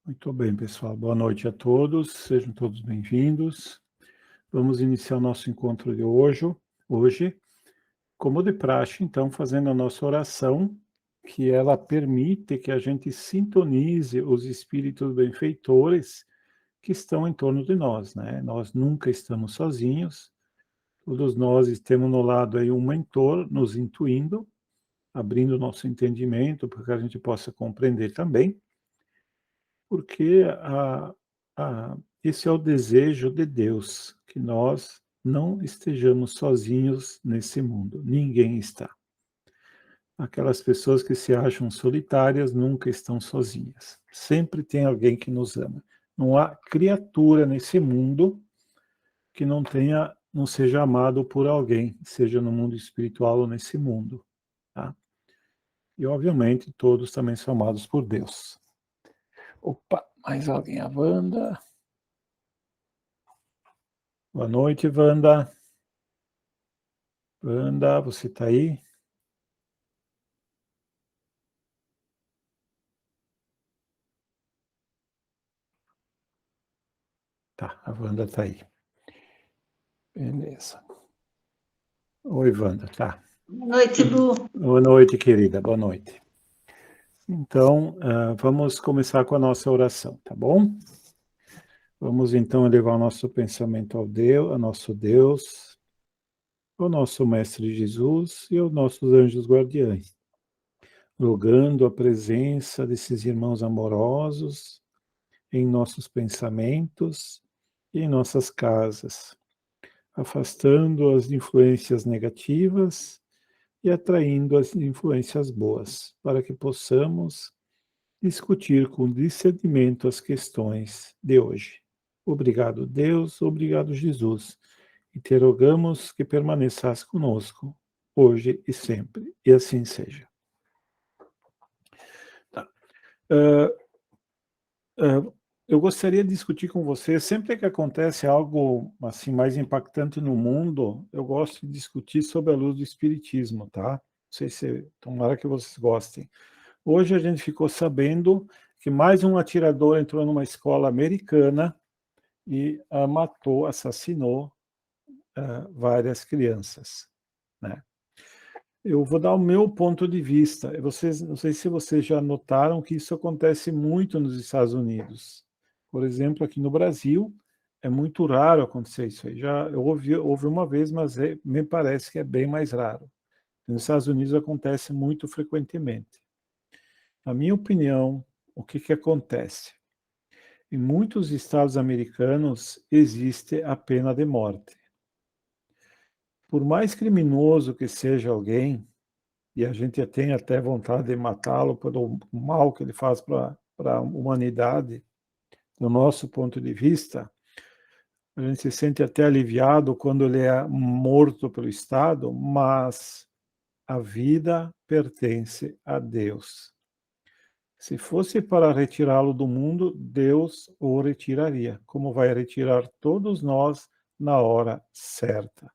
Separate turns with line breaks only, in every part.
Muito bem, pessoal. Boa noite a todos. Sejam todos bem-vindos. Vamos iniciar o nosso encontro de hoje, como de praxe, então, fazendo a nossa oração, que ela permite que a gente sintonize os espíritos benfeitores que estão em torno de nós, né? Nós nunca estamos sozinhos. Todos nós temos no lado aí um mentor nos intuindo, abrindo o nosso entendimento para que a gente possa compreender também. Porque esse é o desejo de Deus, que nós não estejamos sozinhos nesse mundo. Ninguém está. Aquelas pessoas que se acham solitárias nunca estão sozinhas. Sempre tem alguém que nos ama. Não há criatura nesse mundo que não seja amado por alguém, seja no mundo espiritual ou nesse mundo, tá? E obviamente todos também são amados por Deus. Opa, mais alguém? A Wanda. Boa noite, Wanda. Wanda, você está aí? Tá, a Wanda está aí. Beleza. Oi, Wanda, tá.
Boa noite, Lu.
Boa noite, querida, boa noite. Então, vamos começar com a nossa oração, tá bom? Vamos então elevar o nosso pensamento ao Deus, a nosso Deus, ao nosso Mestre Jesus e aos nossos anjos guardiães, rogando a presença desses irmãos amorosos em nossos pensamentos e em nossas casas, afastando as influências negativas e atraindo as influências boas, para que possamos discutir com discernimento as questões de hoje. Obrigado, Deus, obrigado, Jesus, e te rogamos que permaneças conosco, hoje e sempre, e assim seja. Tá. Eu gostaria de discutir com você, sempre que acontece algo assim mais impactante no mundo, eu gosto de discutir sobre a luz do espiritismo, tá? Não sei se, tomara que vocês gostem. Hoje a gente ficou sabendo que mais um atirador entrou numa escola americana e matou, assassinou várias crianças, né? Eu vou dar o meu ponto de vista. Vocês, não sei se vocês já notaram que isso acontece muito nos Estados Unidos. Por exemplo, aqui no Brasil, é muito raro acontecer isso aí. Houve uma vez, mas me parece que é bem mais raro. Nos Estados Unidos acontece muito frequentemente. Na minha opinião, o que acontece? Em muitos estados americanos existe a pena de morte. Por mais criminoso que seja alguém, e a gente tem até vontade de matá-lo pelo mal que ele faz para a humanidade, do nosso ponto de vista, a gente se sente até aliviado quando ele é morto pelo Estado, mas a vida pertence a Deus. Se fosse para retirá-lo do mundo, Deus o retiraria, como vai retirar todos nós na hora certa.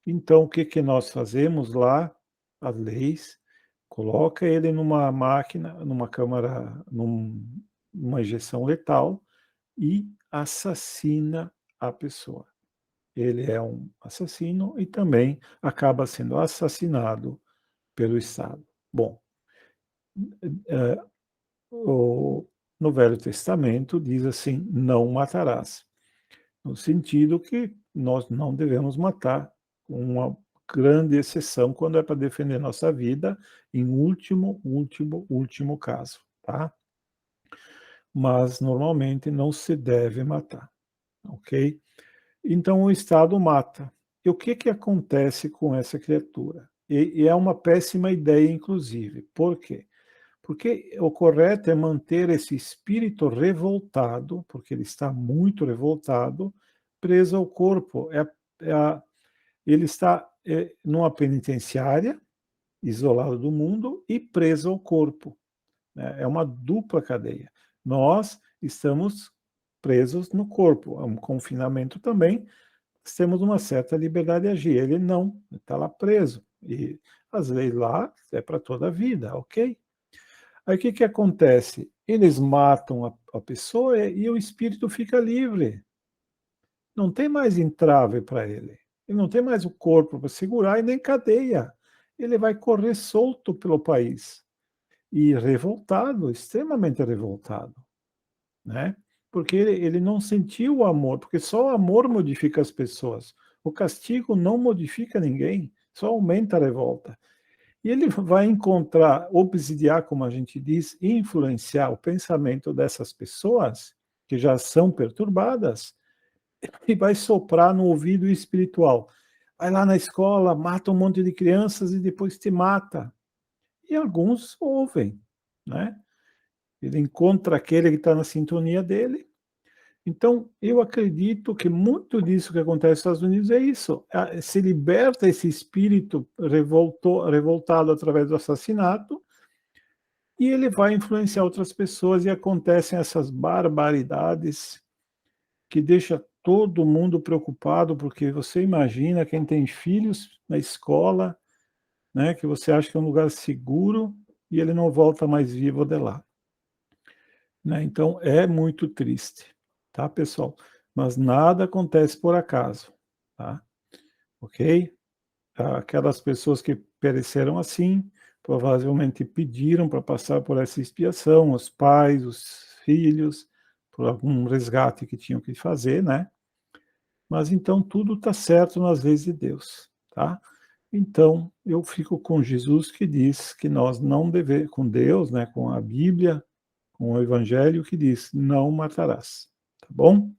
Então, o que nós fazemos lá? As leis, coloca ele numa máquina, numa câmara, numa injeção letal e assassina a pessoa. Ele é um assassino e também acaba sendo assassinado pelo Estado. Bom, no Velho Testamento diz assim, não matarás, no sentido que nós não devemos matar, uma grande exceção quando é para defender nossa vida, em último caso, tá? Mas normalmente não se deve matar, ok? Então o Estado mata. E o que acontece com essa criatura? E é uma péssima ideia, inclusive. Por quê? Porque o correto é manter esse espírito revoltado, porque ele está muito revoltado, preso ao corpo. Ele está numa penitenciária, isolado do mundo e preso ao corpo, né? É uma dupla cadeia. Nós estamos presos no corpo, é um confinamento também, temos uma certa liberdade de agir. Ele não, ele está lá preso. E as leis lá é para toda a vida, ok? Aí o que acontece? Eles matam a pessoa e o espírito fica livre. Não tem mais entrave para ele. Ele não tem mais o corpo para segurar e nem cadeia. Ele vai correr solto pelo país. E revoltado, extremamente revoltado, né? Porque ele não sentiu o amor, porque só o amor modifica as pessoas. O castigo não modifica ninguém, só aumenta a revolta. E ele vai encontrar, obsidiar, como a gente diz, influenciar o pensamento dessas pessoas que já são perturbadas e vai soprar no ouvido espiritual. Vai lá na escola, mata um monte de crianças e depois te mata. E alguns ouvem, né? Ele encontra aquele que está na sintonia dele. Então, eu acredito que muito disso que acontece nos Estados Unidos é isso. Se liberta esse espírito revoltado através do assassinato e ele vai influenciar outras pessoas e acontecem essas barbaridades que deixa todo mundo preocupado, porque você imagina quem tem filhos na escola, né, que você acha que é um lugar seguro e ele não volta mais vivo de lá. Né? Então, é muito triste, tá, pessoal? Mas nada acontece por acaso, tá? Ok? Aquelas pessoas que pereceram assim, provavelmente pediram para passar por essa expiação, os pais, os filhos, por algum resgate que tinham que fazer, né? Mas então tudo está certo nas leis de Deus, tá? Então, eu fico com Jesus que diz que nós não devemos, com Deus, né, com a Bíblia, com o Evangelho que diz, não matarás, tá bom?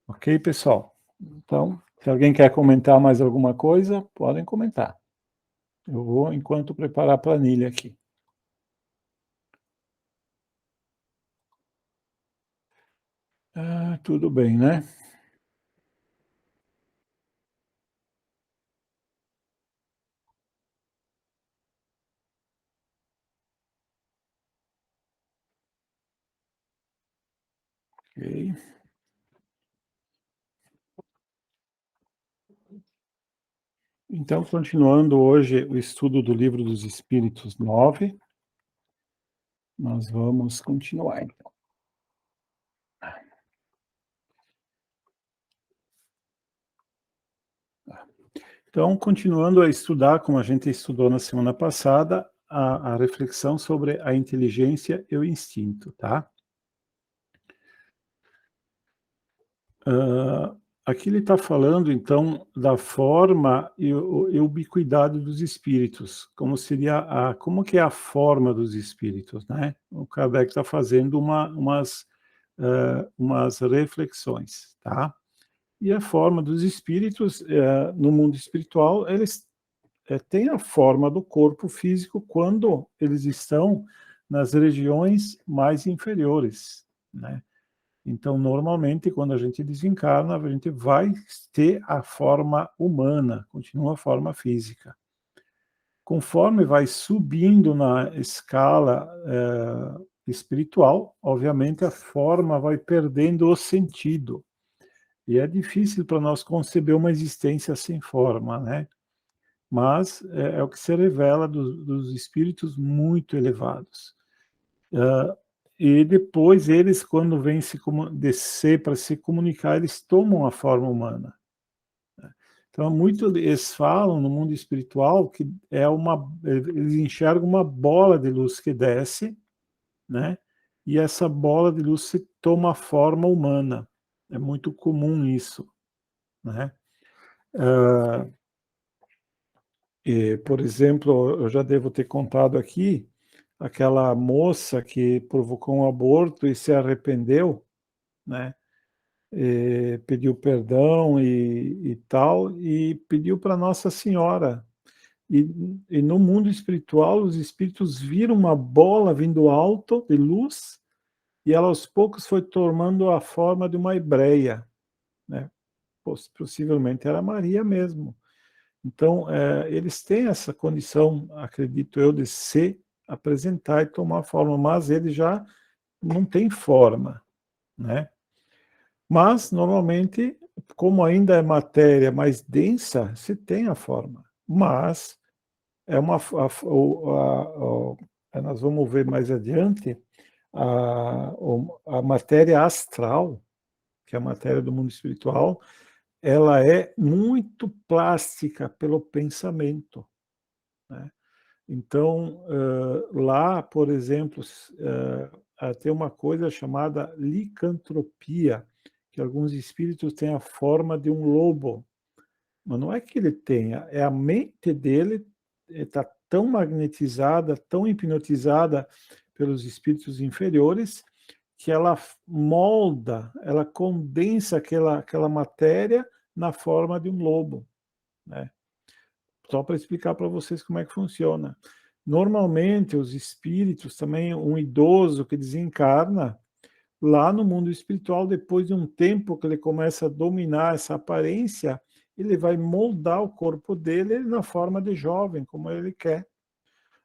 Ok, pessoal? Então, se alguém quer comentar mais alguma coisa, podem comentar. Eu vou, enquanto, preparar a planilha aqui. Tudo bem, né? Ok. Então, continuando hoje o estudo do Livro dos Espíritos 9, nós vamos continuar, então. Então, continuando a estudar, como a gente estudou na semana passada, a reflexão sobre a inteligência e o instinto, tá? Aqui ele está falando, então, da forma e ubiquidade dos espíritos, como seria como que é a forma dos espíritos, né? O Kardec está fazendo umas reflexões, tá? E a forma dos espíritos, no mundo espiritual, eles têm a forma do corpo físico quando eles estão nas regiões mais inferiores, né? Então, normalmente, quando a gente desencarna, a gente vai ter a forma humana, continua a forma física. Conforme vai subindo na escala espiritual, obviamente a forma vai perdendo o sentido. E é difícil para nós conceber uma existência sem forma, né? Mas é o que se revela dos espíritos muito elevados. E depois eles, quando vêm descer para se comunicar, eles tomam a forma humana. Então, eles falam no mundo espiritual que eles enxergam uma bola de luz que desce, né? E essa bola de luz se toma a forma humana. É muito comum isso, né? Por exemplo, eu já devo ter contado aqui, aquela moça que provocou um aborto e se arrependeu, né? Pediu perdão e tal, e pediu para Nossa Senhora. E no mundo espiritual, os espíritos viram uma bola vindo alto de luz, e ela aos poucos foi tomando a forma de uma hebreia, né? Possivelmente era Maria mesmo. Então, eles têm essa condição, acredito eu, de se apresentar e tomar forma, mas eles já não têm forma, né? Mas, normalmente, como ainda é matéria mais densa, se tem a forma. Mas, nós vamos ver mais adiante, a matéria astral, que é a matéria do mundo espiritual, ela é muito plástica pelo pensamento, né. Então, lá, por exemplo, tem uma coisa chamada licantropia, que alguns espíritos têm a forma de um lobo, mas não é que ele tenha, é a mente dele está tão magnetizada, tão hipnotizada pelos espíritos inferiores, que ela molda, ela condensa aquela matéria na forma de um lobo, né. Só para explicar para vocês como é que funciona. Normalmente, os espíritos, também um idoso que desencarna, lá no mundo espiritual, depois de um tempo que ele começa a dominar essa aparência, ele vai moldar o corpo dele na forma de jovem, como ele quer.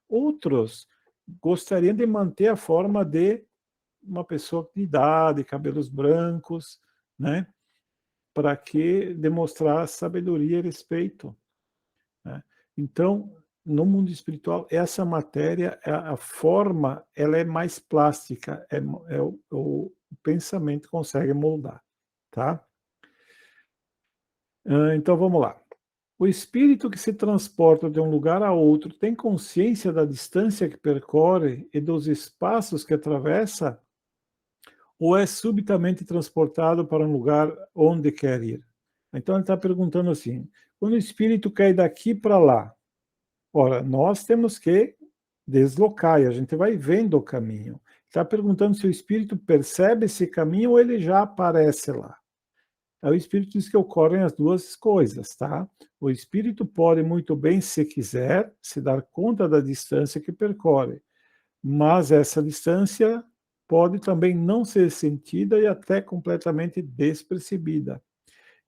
Outros gostariam de manter a forma de uma pessoa de idade, cabelos brancos, né? Para que demonstrar sabedoria e respeito, né? Então, no mundo espiritual, essa matéria, a forma, ela é mais plástica, o pensamento consegue moldar, tá? Então vamos lá. O espírito que se transporta de um lugar a outro tem consciência da distância que percorre e dos espaços que atravessa, ou é subitamente transportado para um lugar onde quer ir? Então ele está perguntando assim: quando o espírito quer ir daqui para lá, ora, nós temos que deslocar, e a gente vai vendo o caminho. Está perguntando se o espírito percebe esse caminho ou ele já aparece lá. Aí o espírito diz que ocorrem as duas coisas, tá? O espírito pode muito bem, se quiser, se dar conta da distância que percorre, mas essa distância pode também não ser sentida e até completamente despercebida.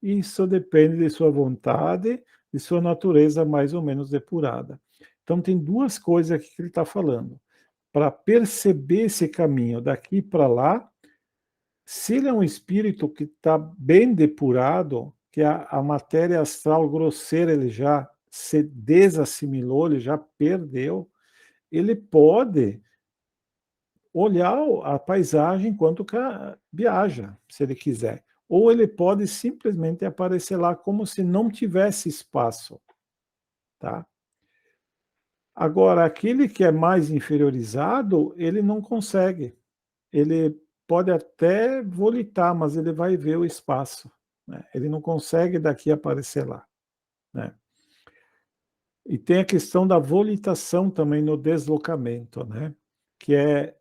Isso depende de sua vontade, de sua natureza mais ou menos depurada. Então, tem duas coisas aqui que ele está falando. Para perceber esse caminho daqui para lá, se ele é um espírito que está bem depurado, que a matéria astral grosseira ele já se desassimilou, ele já perdeu, ele pode olhar a paisagem enquanto viaja, se ele quiser. Ou ele pode simplesmente aparecer lá como se não tivesse espaço, tá? Agora, aquele que é mais inferiorizado, ele não consegue. Ele pode até volitar, mas ele vai ver o espaço, né? Ele não consegue daqui aparecer lá, né? E tem a questão da volitação também no deslocamento, né? Que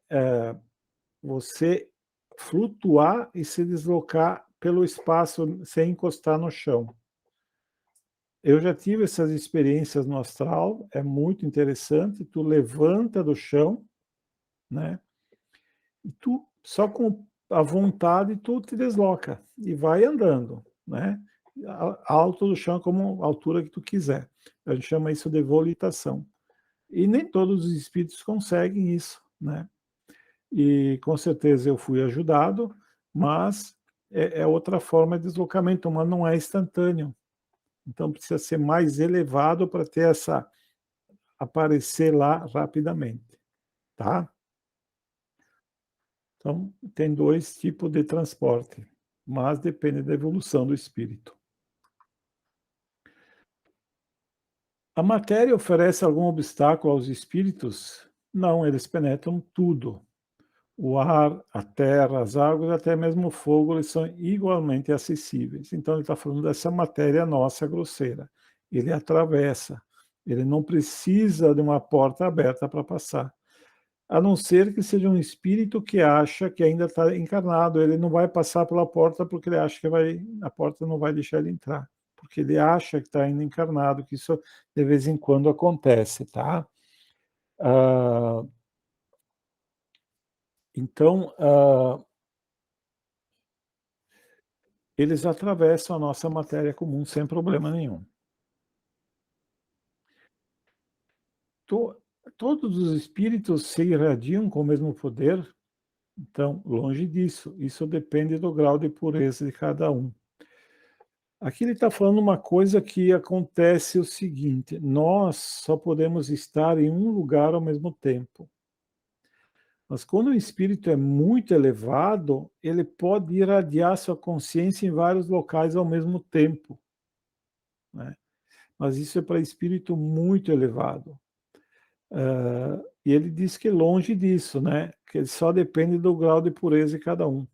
você flutuar e se deslocar pelo espaço sem encostar no chão. Eu já tive essas experiências no astral, é muito interessante, tu levanta do chão, né, e tu só com a vontade tu te desloca e vai andando, né, alto do chão como a altura que tu quiser. A gente chama isso de volitação. E nem todos os espíritos conseguem isso, né. E com certeza eu fui ajudado, mas é outra forma de deslocamento, mas não é instantâneo. Então precisa ser mais elevado para ter essa aparecer lá rapidamente, tá? Então tem 2 tipos de transporte, mas depende da evolução do espírito. A matéria oferece algum obstáculo aos espíritos? Não, eles penetram tudo. O ar, a terra, as águas, até mesmo o fogo, eles são igualmente acessíveis. Então ele está falando dessa matéria nossa grosseira. Ele atravessa, ele não precisa de uma porta aberta para passar. A não ser que seja um espírito que acha que ainda está encarnado, ele não vai passar pela porta porque ele acha que a porta não vai deixar ele entrar, porque ele acha que está ainda encarnado, que isso de vez em quando acontece, tá? Ah, então, eles atravessam a nossa matéria comum sem problema nenhum. To Todos os espíritos se irradiam com o mesmo poder? Então, longe disso, isso depende do grau de pureza de cada um. Aqui ele está falando uma coisa que acontece o seguinte: nós só podemos estar em um lugar ao mesmo tempo. Mas quando o espírito é muito elevado, ele pode irradiar sua consciência em vários locais ao mesmo tempo, né? Mas isso é para espírito muito elevado. E ele diz que longe disso, né? Que só depende do grau de pureza de cada um.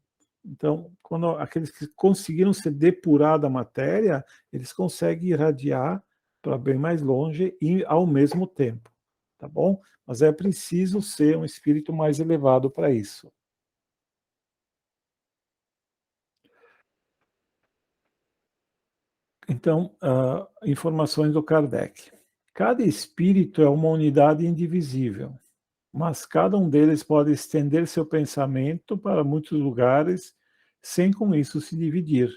Então, quando aqueles que conseguiram se depurar da matéria, eles conseguem irradiar para bem mais longe e ao mesmo tempo, tá bom? Mas é preciso ser um espírito mais elevado para isso. Então, informações do Kardec. Cada espírito é uma unidade indivisível, mas cada um deles pode estender seu pensamento para muitos lugares sem com isso se dividir.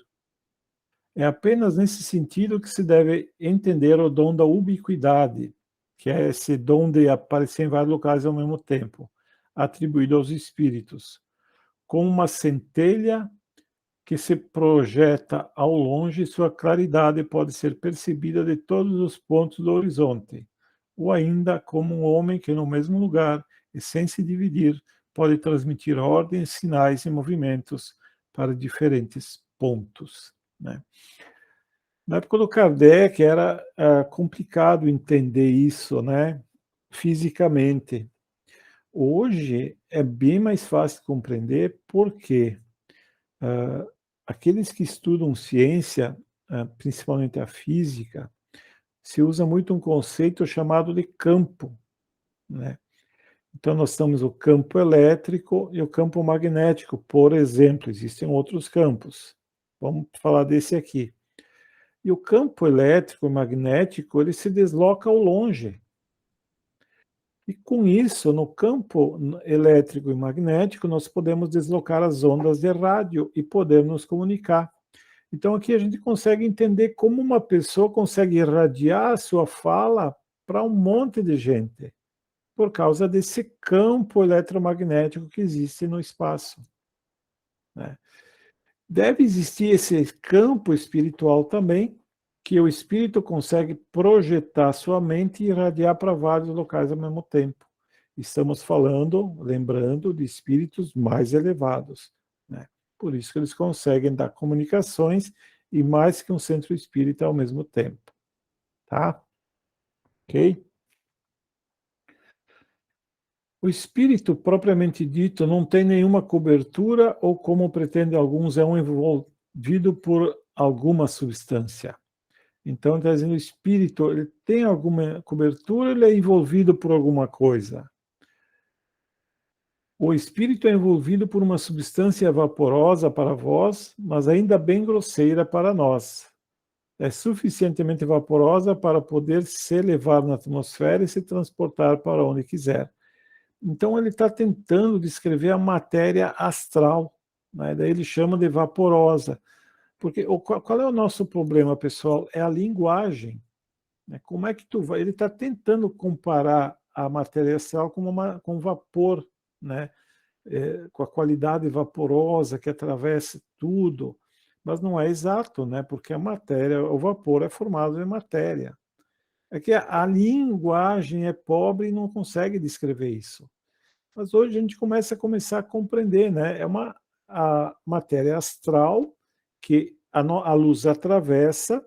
É apenas nesse sentido que se deve entender o dom da ubiquidade, que é esse dom de aparecer em vários locais ao mesmo tempo, atribuído aos espíritos, como uma centelha que se projeta ao longe, sua claridade pode ser percebida de todos os pontos do horizonte, ou ainda como um homem que no mesmo lugar, e sem se dividir, pode transmitir ordens, sinais e movimentos para diferentes pontos, né? Na época do Kardec era complicado entender isso, né, fisicamente. Hoje é bem mais fácil de compreender, porque ah, aqueles que estudam ciência, principalmente a física, se usa muito um conceito chamado de campo, né? Então nós temos o campo elétrico e o campo magnético, por exemplo, existem outros campos. Vamos falar desse aqui. E o campo elétrico e magnético, ele se desloca ao longe. E com isso, no campo elétrico e magnético, nós podemos deslocar as ondas de rádio e poder nos comunicar. Então aqui a gente consegue entender como uma pessoa consegue irradiar a sua fala para um monte de gente, por causa desse campo eletromagnético que existe no espaço, né? Deve existir esse campo espiritual também, que o espírito consegue projetar sua mente e irradiar para vários locais ao mesmo tempo. Estamos falando, lembrando, de espíritos mais elevados, né? Por isso que eles conseguem dar comunicações e mais que um centro espírita ao mesmo tempo, tá? Ok? O espírito propriamente dito não tem nenhuma cobertura ou, como pretendem alguns, é um envolvido por alguma substância. Então, está dizendo, o espírito, ele tem alguma cobertura, ele é envolvido por alguma coisa. O espírito é envolvido por uma substância vaporosa para vós, mas ainda bem grosseira para nós. É suficientemente vaporosa para poder se elevar na atmosfera e se transportar para onde quiser. Então, ele está tentando descrever a matéria astral, né? Daí ele chama de vaporosa. Porque qual é o nosso problema, pessoal? É a linguagem, né? Como é que tu vai? Ele está tentando comparar a matéria astral com vapor, né? Com a qualidade vaporosa que atravessa tudo, mas não é exato, né? Porque a matéria, o vapor é formado de matéria. É que a linguagem é pobre e não consegue descrever isso. Mas hoje a gente começa a compreender, né? É a matéria astral que a luz atravessa,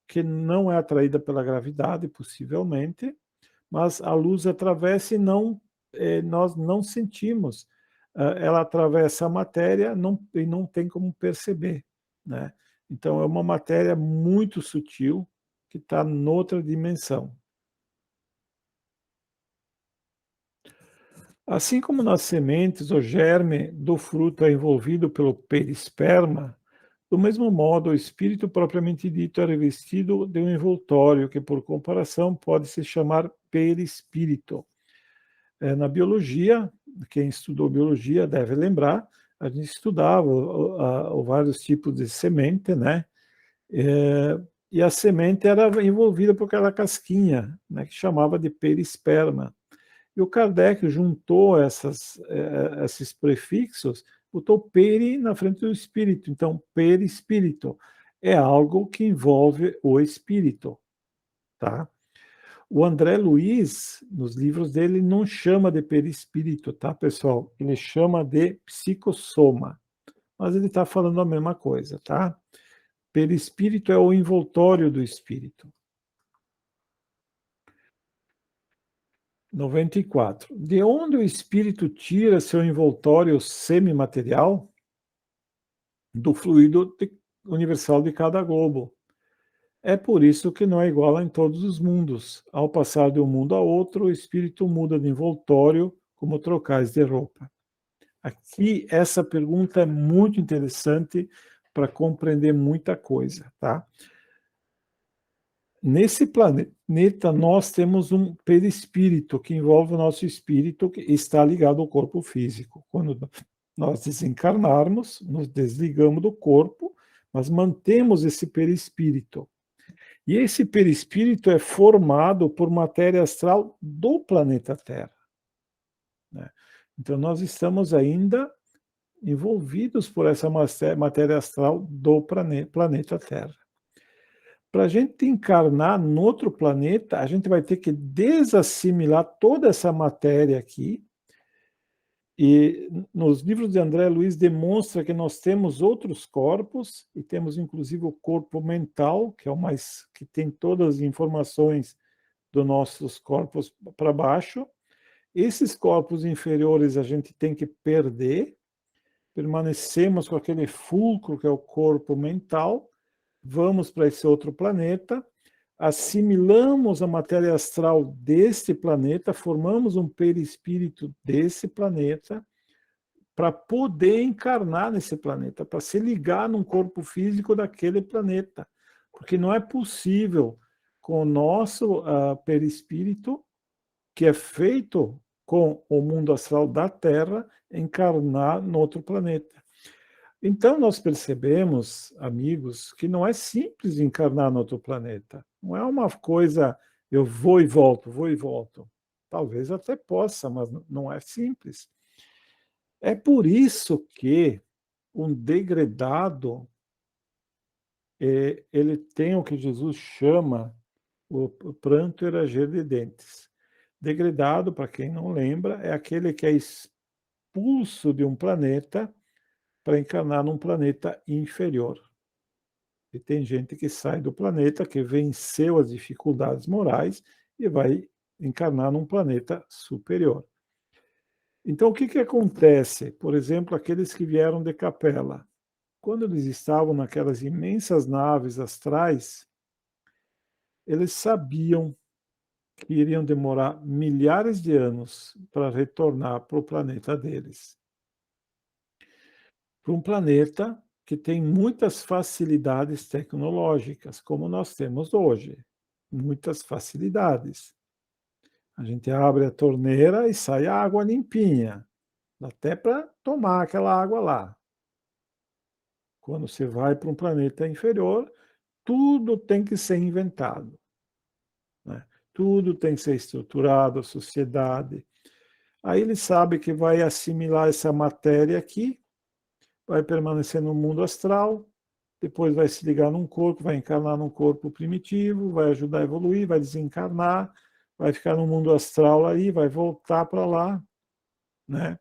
que não é atraída pela gravidade, possivelmente, mas a luz atravessa e nós não sentimos. Ela atravessa a matéria e não tem como perceber, né? Então é uma matéria muito sutil que está noutra dimensão. Assim como nas sementes o germe do fruto é envolvido pelo perisperma, do mesmo modo o espírito propriamente dito é revestido de um envoltório que, por comparação, pode se chamar perispírito. Na biologia, quem estudou biologia deve lembrar, a gente estudava vários tipos de semente, né? E a semente era envolvida por aquela casquinha, né, que chamava de perisperma. E o Kardec juntou esses prefixos, botou peri na frente do espírito. Então, perispírito é algo que envolve o espírito, tá? O André Luiz, nos livros dele, não chama de perispírito, tá, pessoal? Ele chama de psicossoma. Mas ele está falando a mesma coisa, tá? Perispírito é o envoltório do espírito. 94. De onde o espírito tira seu envoltório semimaterial? Do fluido universal de cada globo. É por isso que não é igual em todos os mundos. Ao passar de um mundo a outro, o espírito muda de envoltório como trocais de roupa. Aqui, essa pergunta é muito interessante para compreender muita coisa, tá? Nesse planeta, nós temos um perispírito que envolve o nosso espírito, que está ligado ao corpo físico. Quando nós desencarnarmos, nos desligamos do corpo, mas mantemos esse perispírito. E esse perispírito é formado por matéria astral do planeta Terra, né? Então, nós estamos ainda envolvidos por essa matéria astral do planeta Terra. Para a gente encarnar no outro planeta, a gente vai ter que desassimilar toda essa matéria aqui. E nos livros de André Luiz demonstra que nós temos outros corpos, e temos inclusive o corpo mental, que é o mais que tem todas as informações dos nossos corpos para baixo. Esses corpos inferiores a gente tem que perder, permanecemos com aquele fulcro que é o corpo mental, vamos para esse outro planeta, assimilamos a matéria astral deste planeta, formamos um perispírito desse planeta, para poder encarnar nesse planeta, para se ligar num corpo físico daquele planeta. Porque não é possível, com o nosso perispírito, que é feito com o mundo astral da Terra, encarnar no outro planeta. Então, nós percebemos, amigos, que não é simples encarnar no outro planeta. Não é uma coisa, eu vou e volto, vou e volto. Talvez até possa, mas não é simples. É por isso que um degradado, ele tem o que Jesus chama o pranto e ranger de dentes. Degradado, para quem não lembra, é aquele que é expulso de um planeta para encarnar num planeta inferior. E tem gente que sai do planeta, que venceu as dificuldades morais e vai encarnar num planeta superior. Então, o que acontece? Por exemplo, aqueles que vieram de Capela. Quando eles estavam naquelas imensas naves astrais, eles sabiam que iriam demorar milhares de anos para retornar para o planeta deles. Para um planeta que tem muitas facilidades tecnológicas, como nós temos hoje. Muitas facilidades. A gente abre a torneira e sai a água limpinha. Dá até para tomar aquela água lá. Quando você vai para um planeta inferior, tudo tem que ser inventado, né? Tudo tem que ser estruturado, a sociedade. Aí ele sabe que vai assimilar essa matéria aqui, vai permanecer no mundo astral, depois vai se ligar num corpo, vai encarnar num corpo primitivo, vai ajudar a evoluir, vai desencarnar, vai ficar no mundo astral aí, vai voltar para lá, né?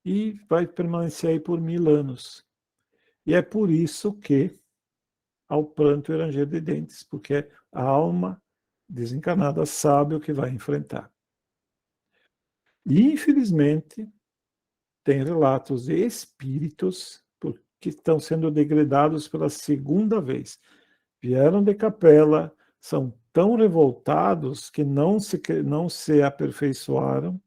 E vai permanecer aí por 1000 anos. E é por isso que ao pranto e ranger de dentes, porque a alma desencarnada sabe o que vai enfrentar. E, infelizmente, tem relatos de espíritos que estão sendo degradados pela segunda vez. Vieram de Capela, são tão revoltados que não se aperfeiçoaram,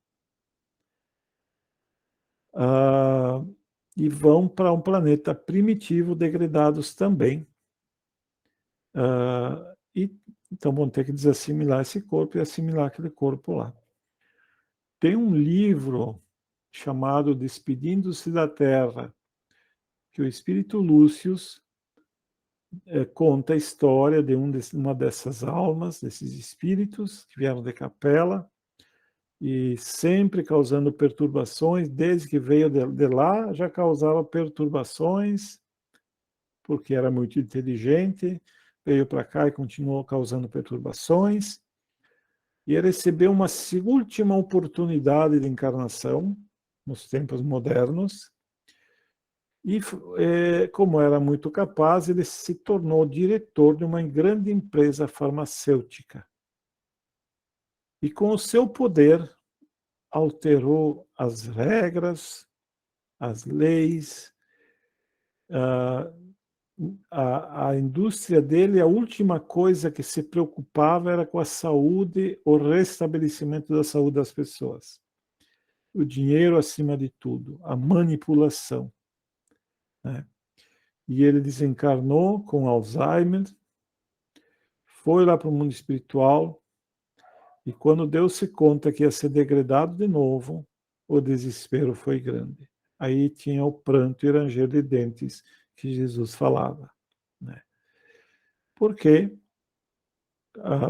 e vão para um planeta primitivo, degradados também. E então vão ter que desassimilar esse corpo e assimilar aquele corpo lá. Tem um livro chamado Despedindo-se da Terra, que o espírito Lúcius conta a história de uma dessas almas, desses espíritos que vieram de Capela, e sempre causando perturbações, desde que veio de lá, já causava perturbações, porque era muito inteligente, veio para cá e continuou causando perturbações. e ele recebeu uma última oportunidade de encarnação nos tempos modernos, e como era muito capaz, ele se tornou diretor de uma grande empresa farmacêutica. E com o seu poder, alterou as regras, as leis, a indústria dele, a última coisa que se preocupava era com a saúde, o restabelecimento da saúde das pessoas. O dinheiro acima de tudo, a manipulação. Né? E ele desencarnou com Alzheimer, foi lá para o mundo espiritual, e quando deu-se conta que ia ser degradado de novo, o desespero foi grande. Aí tinha o pranto e ranger de dentes que Jesus falava. Né? Porque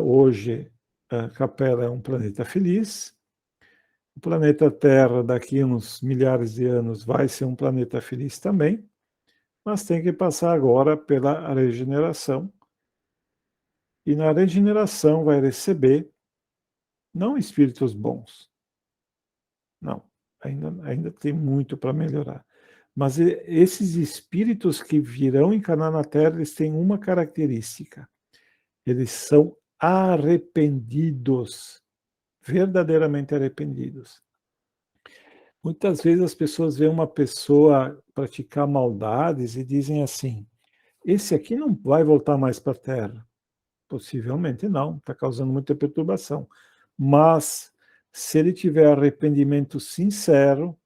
hoje a Capela é um planeta feliz, o planeta Terra daqui a uns milhares de anos vai ser um planeta feliz também, mas tem que passar agora pela regeneração, e na regeneração vai receber não espíritos bons, não, ainda tem muito para melhorar, mas esses espíritos que virão encarnar na Terra, eles têm uma característica: eles são arrependidos, verdadeiramente arrependidos. Muitas vezes as pessoas veem uma pessoa praticar maldades e dizem assim: esse aqui não vai voltar mais para a Terra. Possivelmente não, está causando muita perturbação. Mas, se ele tiver arrependimento sincero,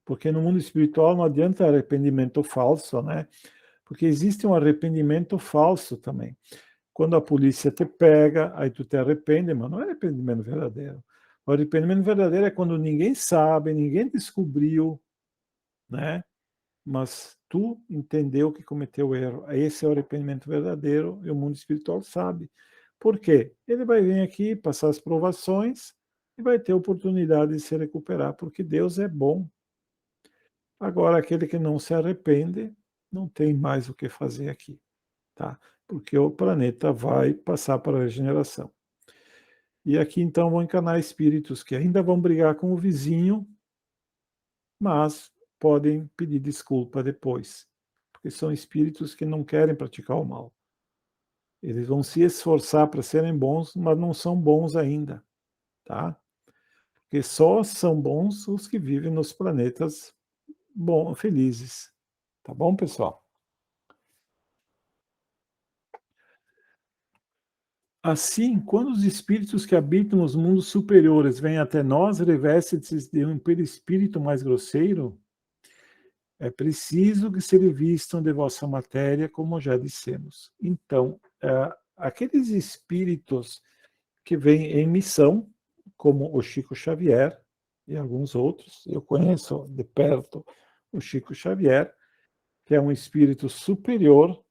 porque no mundo espiritual não adianta arrependimento falso, né? Porque existe um arrependimento falso também. Quando a polícia te pega, aí tu te arrepende, mas não é arrependimento verdadeiro. O arrependimento verdadeiro é quando ninguém sabe, ninguém descobriu, né? Mas tu entendeu que cometeu o erro. Esse é o arrependimento verdadeiro e o mundo espiritual sabe. Por quê? Ele vai vir aqui, passar as provações e vai ter oportunidade de se recuperar, porque Deus é bom. Agora, aquele que não se arrepende, não tem mais o que fazer aqui, tá? Porque o planeta vai passar para a regeneração. E aqui, então, vão encarnar espíritos que ainda vão brigar com o vizinho, mas podem pedir desculpa depois, porque são espíritos que não querem praticar o mal. Eles vão se esforçar para serem bons, mas não são bons ainda, tá? Porque só são bons os que vivem nos planetas felizes. Tá bom, pessoal? Assim, quando os espíritos que habitam os mundos superiores vêm até nós, revestem-se de um perispírito mais grosseiro, é preciso que se revistam de vossa matéria, como já dissemos. Então, aqueles espíritos que vêm em missão, como o Chico Xavier e alguns outros, eu conheço de perto o Chico Xavier, que é um espírito superior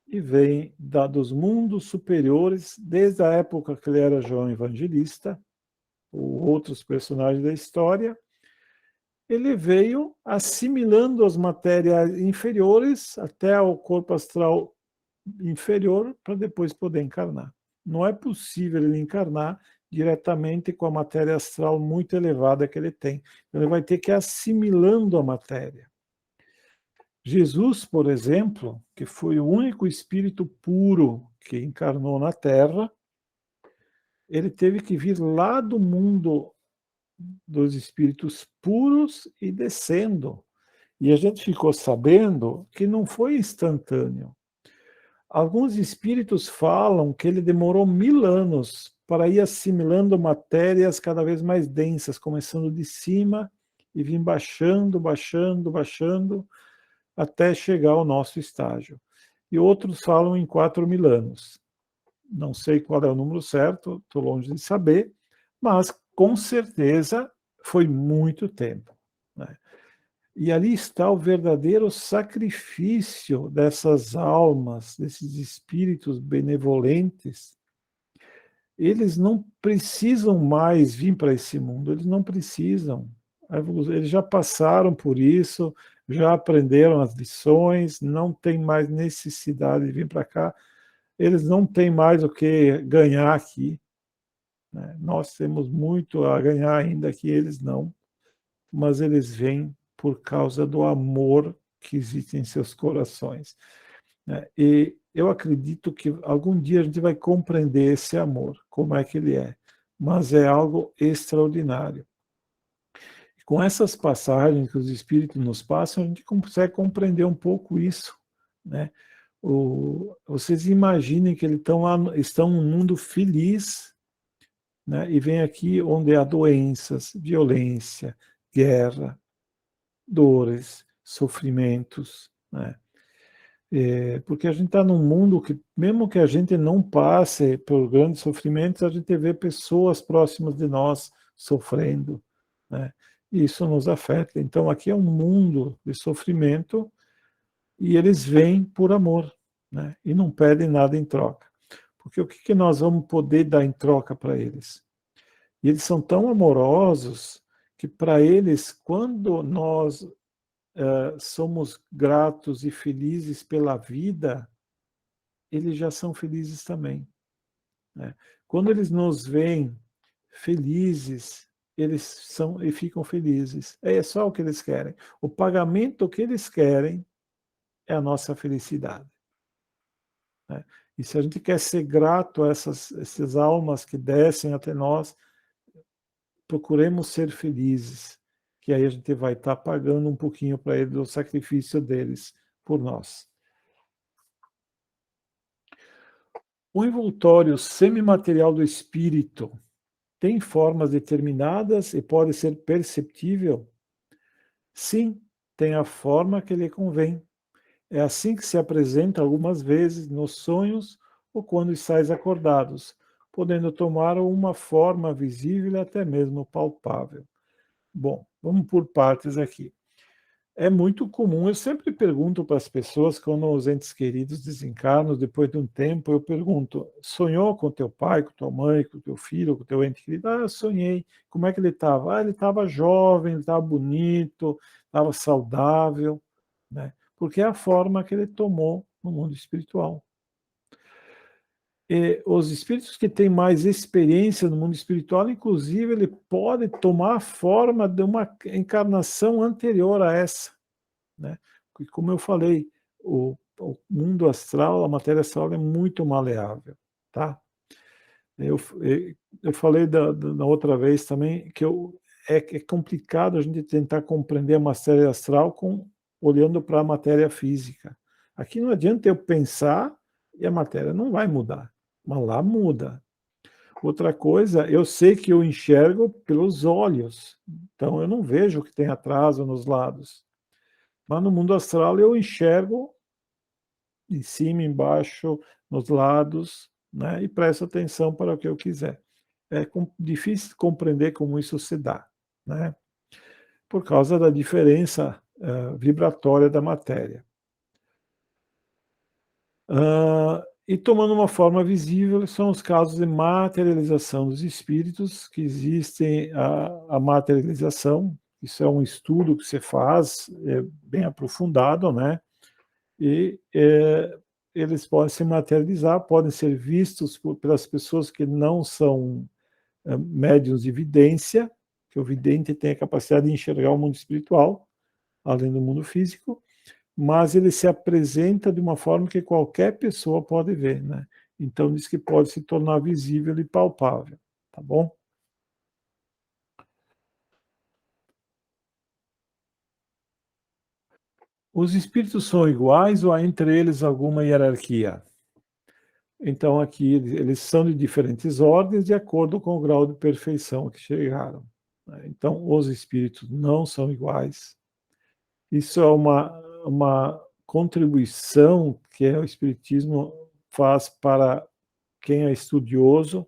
e vem dos mundos superiores, desde a época que ele era João Evangelista, ou outros personagens da história. Ele veio assimilando as matérias inferiores até ao corpo astral inferior para depois poder encarnar. Não é possível ele encarnar diretamente com a matéria astral muito elevada que ele tem. Ele vai ter que ir assimilando a matéria. Jesus, por exemplo, que foi o único espírito puro que encarnou na Terra, ele teve que vir lá do mundo dos espíritos puros e descendo. E a gente ficou sabendo que não foi instantâneo. Alguns espíritos falam que ele demorou 1000 anos para ir assimilando matérias cada vez mais densas, começando de cima e vir baixando, baixando, baixando, até chegar ao nosso estágio. E outros falam em 4000 anos. Não sei qual é o número certo, estou longe de saber, mas com certeza foi muito tempo. Né? E ali está o verdadeiro sacrifício dessas almas, desses espíritos benevolentes. Eles não precisam mais vir para esse mundo, eles não precisam. Eles já passaram por isso, já aprenderam as lições, não tem mais necessidade de vir para cá, eles não têm mais o que ganhar aqui. né? Nós temos muito a ganhar ainda que eles não, mas eles vêm por causa do amor que existe em seus corações, né? E eu acredito que algum dia a gente vai compreender esse amor, como é que ele é, mas é algo extraordinário. Com essas passagens que os Espíritos nos passam, a gente consegue compreender um pouco isso, né? Vocês imaginem que eles estão num mundo feliz, né? E vem aqui onde há doenças, violência, guerra, dores, sofrimentos, né? Porque a gente está num mundo que, mesmo que a gente não passe por grandes sofrimentos, a gente vê pessoas próximas de nós sofrendo, né? E isso nos afeta. Então, aqui é um mundo de sofrimento e eles vêm por amor, né? E não pedem nada em troca. Porque o que nós vamos poder dar em troca para eles? E eles são tão amorosos que, para eles, quando nós somos gratos e felizes pela vida, eles já são felizes também, né? Quando eles nos veem felizes, eles são e ficam felizes. É só o que eles querem. O pagamento que eles querem é a nossa felicidade, né? E se a gente quer ser grato a essas almas que descem até nós, procuremos ser felizes, que aí a gente vai estar pagando um pouquinho para eles o sacrifício deles por nós. O envoltório semimaterial do espírito tem formas determinadas e pode ser perceptível? Sim, tem a forma que lhe convém. É assim que se apresenta algumas vezes nos sonhos ou quando estáis acordados, podendo tomar uma forma visível e até mesmo palpável. Bom, vamos por partes aqui. É muito comum, eu sempre pergunto para as pessoas, quando os entes queridos desencarnam, depois de um tempo, eu pergunto, sonhou com teu pai, com tua mãe, com teu filho, com teu ente querido? Ah, eu sonhei. Como é que ele estava? Ah, ele estava jovem, ele estava bonito, estava saudável, né? Porque é a forma que ele tomou no mundo espiritual. E os espíritos que têm mais experiência no mundo espiritual, inclusive, ele pode tomar a forma de uma encarnação anterior a essa, né? Porque, como eu falei, o mundo astral, a matéria astral é muito maleável, tá? Eu falei da outra vez também que é complicado a gente tentar compreender a matéria astral olhando para a matéria física. Aqui não adianta eu pensar e a matéria não vai mudar, mas lá muda. Outra coisa, eu sei que eu enxergo pelos olhos, então eu não vejo o que tem atrás ou nos lados. Mas no mundo astral eu enxergo em cima, embaixo, nos lados, né? E presto atenção para o que eu quiser. É difícil compreender como isso se dá, né? Por causa da diferença vibratória da matéria. E tomando uma forma visível, são os casos de materialização dos espíritos, que existem a materialização, isso é um estudo que se faz, bem aprofundado, né? E eles podem se materializar, podem ser vistos pelas pessoas que não são médiuns de vidência, que o vidente tem a capacidade de enxergar o mundo espiritual, além do mundo físico, mas ele se apresenta de uma forma que qualquer pessoa pode ver, né? Então diz que pode se tornar visível e palpável, tá bom? Os espíritos são iguais ou há entre eles alguma hierarquia? Então, aqui, eles são de diferentes ordens de acordo com o grau de perfeição que chegaram, né? Então, os espíritos não são iguais. Isso é uma contribuição que o Espiritismo faz para quem é estudioso,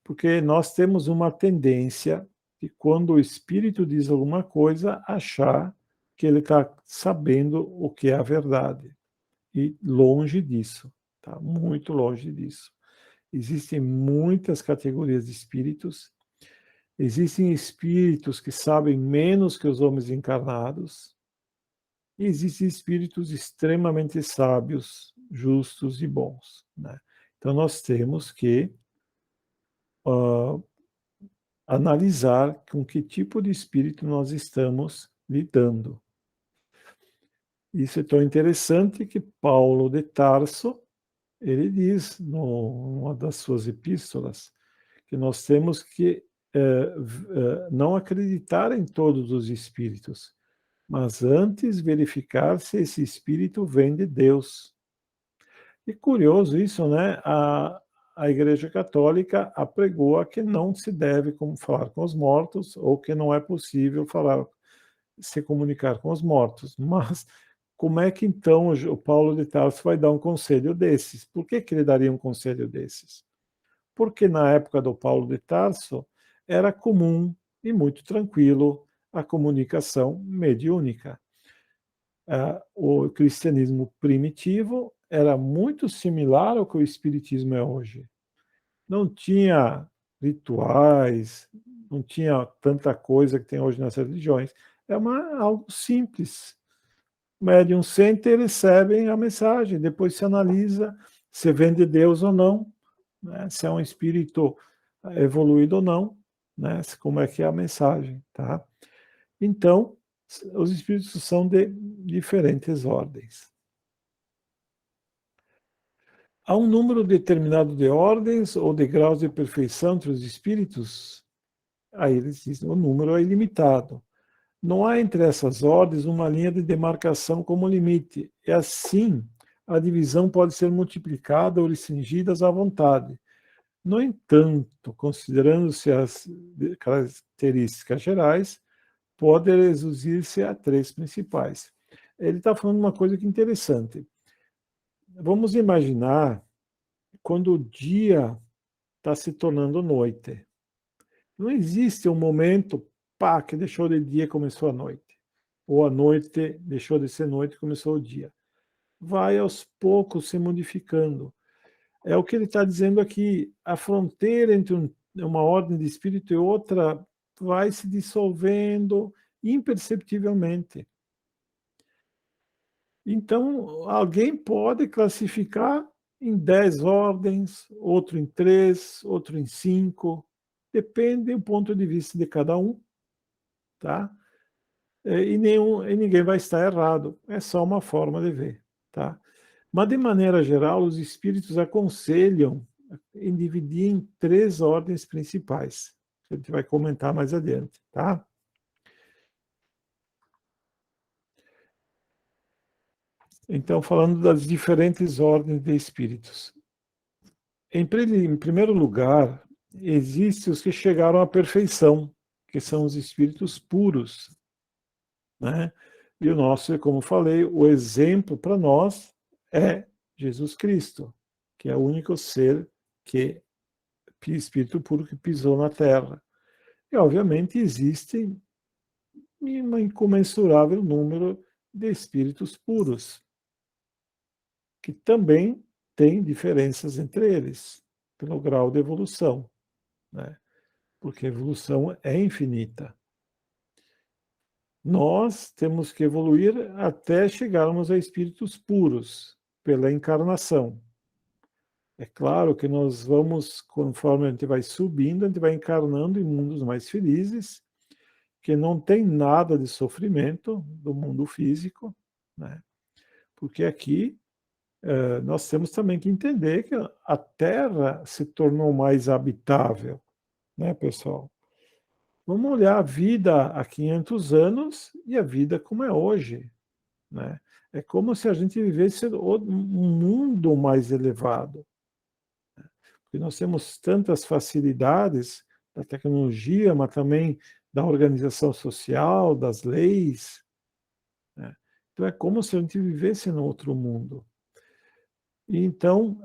porque nós temos uma tendência de, quando o espírito diz alguma coisa, achar que ele está sabendo o que é a verdade. E longe disso, tá? Muito longe disso. Existem muitas categorias de espíritos. Existem espíritos que sabem menos que os homens encarnados. E existem espíritos extremamente sábios, justos e bons, né? Então nós temos que analisar com que tipo de espírito nós estamos lidando. Isso é tão interessante que Paulo de Tarso, ele diz, numa das suas epístolas, que nós temos que não acreditar em todos os espíritos, mas antes verificar se esse espírito vem de Deus. E curioso isso, né? A Igreja Católica apregou que não se deve falar com os mortos, ou que não é possível se comunicar com os mortos. Mas como é que então o Paulo de Tarso vai dar um conselho desses? Por que ele daria um conselho desses? Porque na época do Paulo de Tarso era comum e muito tranquilo a comunicação mediúnica. O cristianismo primitivo era muito similar ao que o espiritismo é hoje. Não tinha rituais, não tinha tanta coisa que tem hoje nas religiões. É algo simples. O médium sente e recebe a mensagem, depois se analisa se vem de Deus ou não, né? Se é um espírito evoluído ou não, né? Como é que é a mensagem, tá? Então, os espíritos são de diferentes ordens. Há um número determinado de ordens ou de graus de perfeição entre os espíritos? Aí eles dizem, o número é ilimitado. Não há entre essas ordens uma linha de demarcação como limite. E assim, a divisão pode ser multiplicada ou restringida à vontade. No entanto, considerando-se as características gerais, pode reduzir-se a três principais. Ele está falando uma coisa que é interessante. Vamos imaginar quando o dia está se tornando noite. Não existe um momento, pá, que deixou de dia e começou a noite. Ou a noite deixou de ser noite e começou o dia. Vai aos poucos se modificando. É o que ele está dizendo aqui. A fronteira entre uma ordem de espírito e outra vai se dissolvendo imperceptivelmente. Então, alguém pode classificar em 10 ordens, outro em 3, outro em 5, depende do ponto de vista de cada um, tá? E ninguém vai estar errado, é só uma forma de ver, tá? Mas, de maneira geral, os espíritos aconselham em dividir em 3 ordens principais. A gente vai comentar mais adiante, tá? Então, falando das diferentes ordens de espíritos. Em primeiro lugar, existem os que chegaram à perfeição, que são os espíritos puros, né? E o nosso, como falei, o exemplo para nós é Jesus Cristo, que é o único ser espírito puro que pisou na Terra. E, obviamente, existe um incomensurável número de espíritos puros, que também tem diferenças entre eles, pelo grau de evolução, né? Porque a evolução é infinita. Nós temos que evoluir até chegarmos a espíritos puros, pela encarnação. É claro que nós vamos, conforme a gente vai subindo, a gente vai encarnando em mundos mais felizes, que não tem nada de sofrimento do mundo físico, né? Porque aqui nós temos também que entender que a Terra se tornou mais habitável, né, pessoal? Vamos olhar a vida há 500 anos e a vida como é hoje, né? É como se a gente vivesse um mundo mais elevado. Porque nós temos tantas facilidades da tecnologia, mas também da organização social, das leis, né? Então é como se a gente vivesse num outro mundo. Então,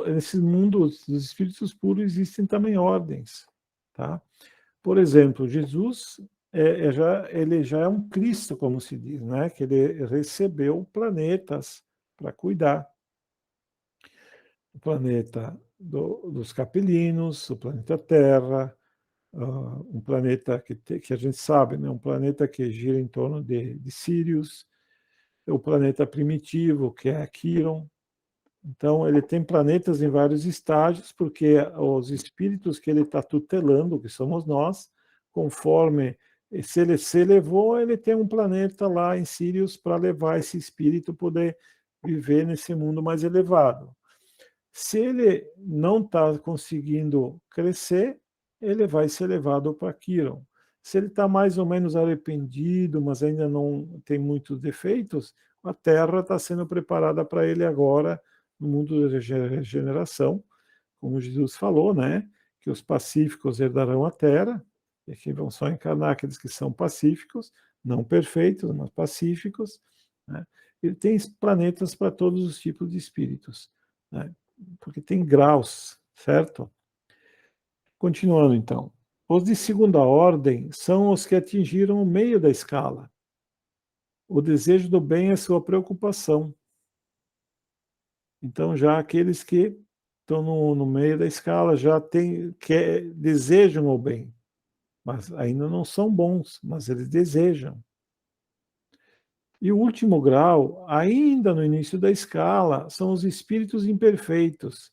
nesse mundo dos espíritos puros existem também ordens, tá? Por exemplo, Jesus ele já é um Cristo, como se diz, né? Que ele recebeu planetas para cuidar. O planeta dos capelinos, o planeta Terra, um planeta que a gente sabe, né? Um planeta que gira em torno de Sírius, o planeta primitivo, que é Quiron, Então, ele tem planetas em vários estágios, porque os espíritos que ele está tutelando, que somos nós, conforme se ele se elevou, ele tem um planeta lá em Sirius para levar esse espírito poder viver nesse mundo mais elevado. Se ele não está conseguindo crescer, ele vai ser levado para Quiron. Se ele está mais ou menos arrependido, mas ainda não tem muitos defeitos, a Terra está sendo preparada para ele agora no mundo da regeneração, como Jesus falou, né? Que os pacíficos herdarão a Terra, e que vão só encarnar aqueles que são pacíficos, não perfeitos, mas pacíficos. Né? Ele tem planetas para todos os tipos de espíritos, né? Porque tem graus, certo? Continuando então. Os de segunda ordem são os que atingiram o meio da escala. O desejo do bem é sua preocupação. Então, já aqueles que estão no meio da escala já desejam o bem, mas ainda não são bons, mas eles desejam. E o último grau, ainda no início da escala, são os espíritos imperfeitos,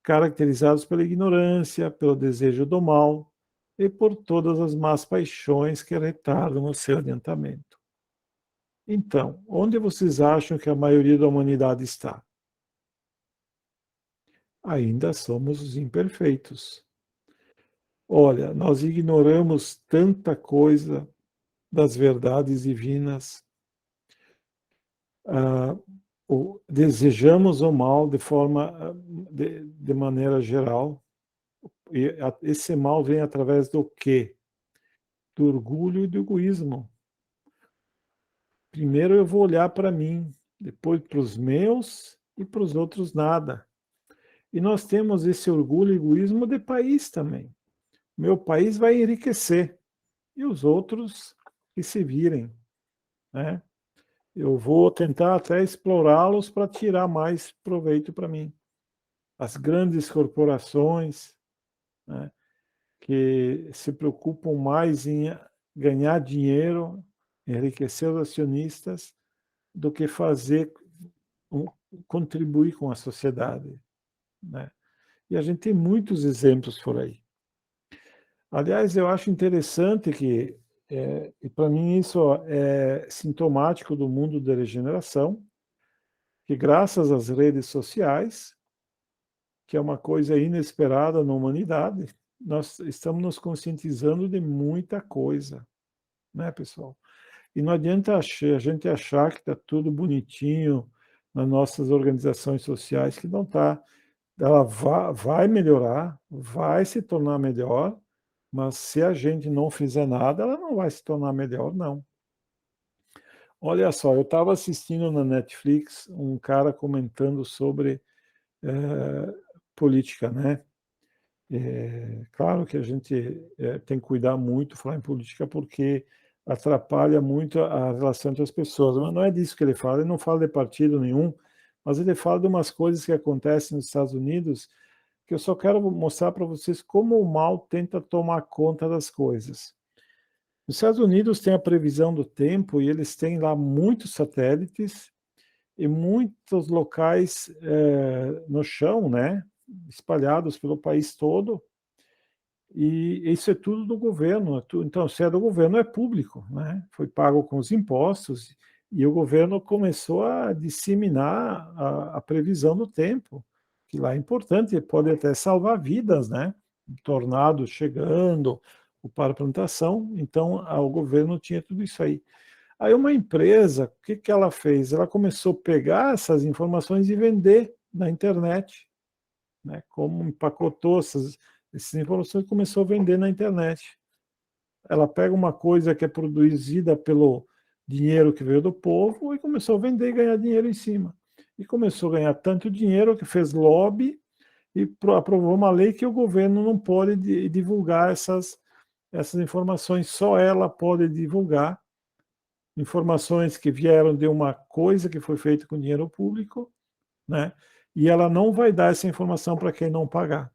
caracterizados pela ignorância, pelo desejo do mal e por todas as más paixões que retardam o seu adiantamento. Então, onde vocês acham que a maioria da humanidade está? Ainda somos os imperfeitos. Olha, nós ignoramos tanta coisa das verdades divinas, desejamos o mal de maneira geral, e esse mal vem através do quê? Do orgulho e do egoísmo. Primeiro eu vou olhar para mim, depois para os meus e para os outros nada. E nós temos esse orgulho e egoísmo de país também. Meu país vai enriquecer e os outros que se virem, né? Eu vou tentar até explorá-los para tirar mais proveito para mim. As grandes corporações, né, que se preocupam mais em ganhar dinheiro, enriquecer os acionistas, do que contribuir com a sociedade, né? E a gente tem muitos exemplos por aí. Aliás, eu acho interessante que, e para mim isso é sintomático do mundo da regeneração, que graças às redes sociais, que é uma coisa inesperada na humanidade, nós estamos nos conscientizando de muita coisa, né, pessoal? E não adianta a gente achar que está tudo bonitinho nas nossas organizações sociais, que não está. Ela vai melhorar, vai se tornar melhor, mas se a gente não fizer nada, ela não vai se tornar melhor, não. Olha só, eu estava assistindo na Netflix um cara comentando sobre política, né? Claro que a gente tem que cuidar muito falar em política porque atrapalha muito a relação entre as pessoas, mas não é disso que ele fala, ele não fala de partido nenhum, mas ele fala de umas coisas que acontecem nos Estados Unidos que eu só quero mostrar para vocês como o mal tenta tomar conta das coisas. Os Estados Unidos têm a previsão do tempo e eles têm lá muitos satélites e muitos locais no chão, né, espalhados pelo país todo, e isso é tudo do governo. Então, se é do governo, é público, né? Foi pago com os impostos, e o governo começou a disseminar a previsão do tempo, que lá é importante, pode até salvar vidas, né? Tornado chegando, o para plantação, então o governo tinha tudo isso aí. Aí uma empresa, o que, que ela fez? Ela começou a pegar essas informações e vender na internet, né? Como empacotou essas informações e começou a vender na internet. Ela pega uma coisa que é produzida pelo dinheiro que veio do povo e começou a vender e ganhar dinheiro em cima. E começou a ganhar tanto dinheiro que fez lobby e aprovou uma lei que o governo não pode divulgar essas informações, só ela pode divulgar informações que vieram de uma coisa que foi feita com dinheiro público, né? E ela não vai dar essa informação para quem não pagar.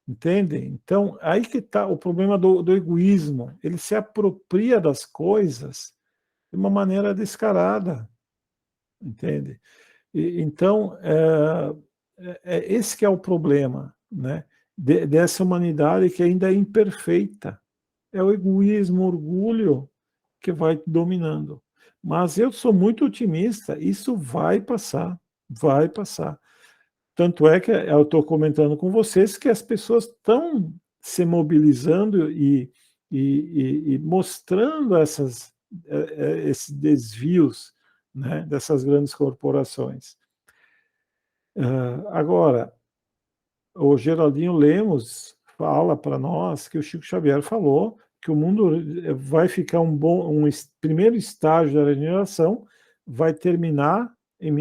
Entende? Então, aí que está o problema do egoísmo. Ele se apropria das coisas de uma maneira descarada. Entende? Então, esse que é o problema, né, dessa humanidade que ainda é imperfeita. É o egoísmo, o orgulho que vai dominando. Mas eu sou muito otimista, isso vai passar, vai passar. Tanto é que eu estou comentando com vocês que as pessoas estão se mobilizando e mostrando esses desvios, né, dessas grandes corporações. Agora, o Geraldinho Lemos fala para nós que o Chico Xavier falou que o mundo vai ficar primeiro estágio da regeneração vai terminar em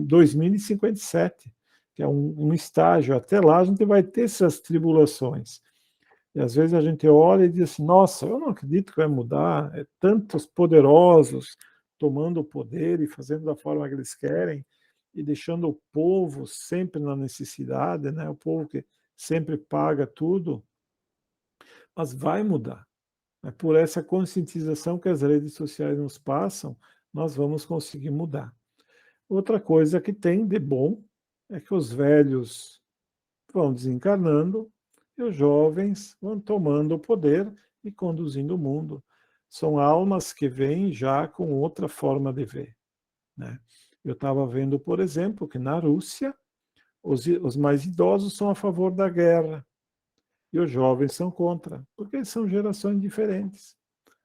2057, que é um estágio. Até lá a gente vai ter essas tribulações. E às vezes a gente olha e diz assim, nossa, eu não acredito que vai mudar, é tantos poderosos tomando o poder e fazendo da forma que eles querem, e deixando o povo sempre na necessidade, né? O povo que sempre paga tudo, mas vai mudar. É por essa conscientização que as redes sociais nos passam, nós vamos conseguir mudar. Outra coisa que tem de bom é que os velhos vão desencarnando e os jovens vão tomando o poder e conduzindo o mundo. São almas que vêm já com outra forma de ver, né? Eu estava vendo, por exemplo, que na Rússia os mais idosos são a favor da guerra e os jovens são contra, porque são gerações diferentes,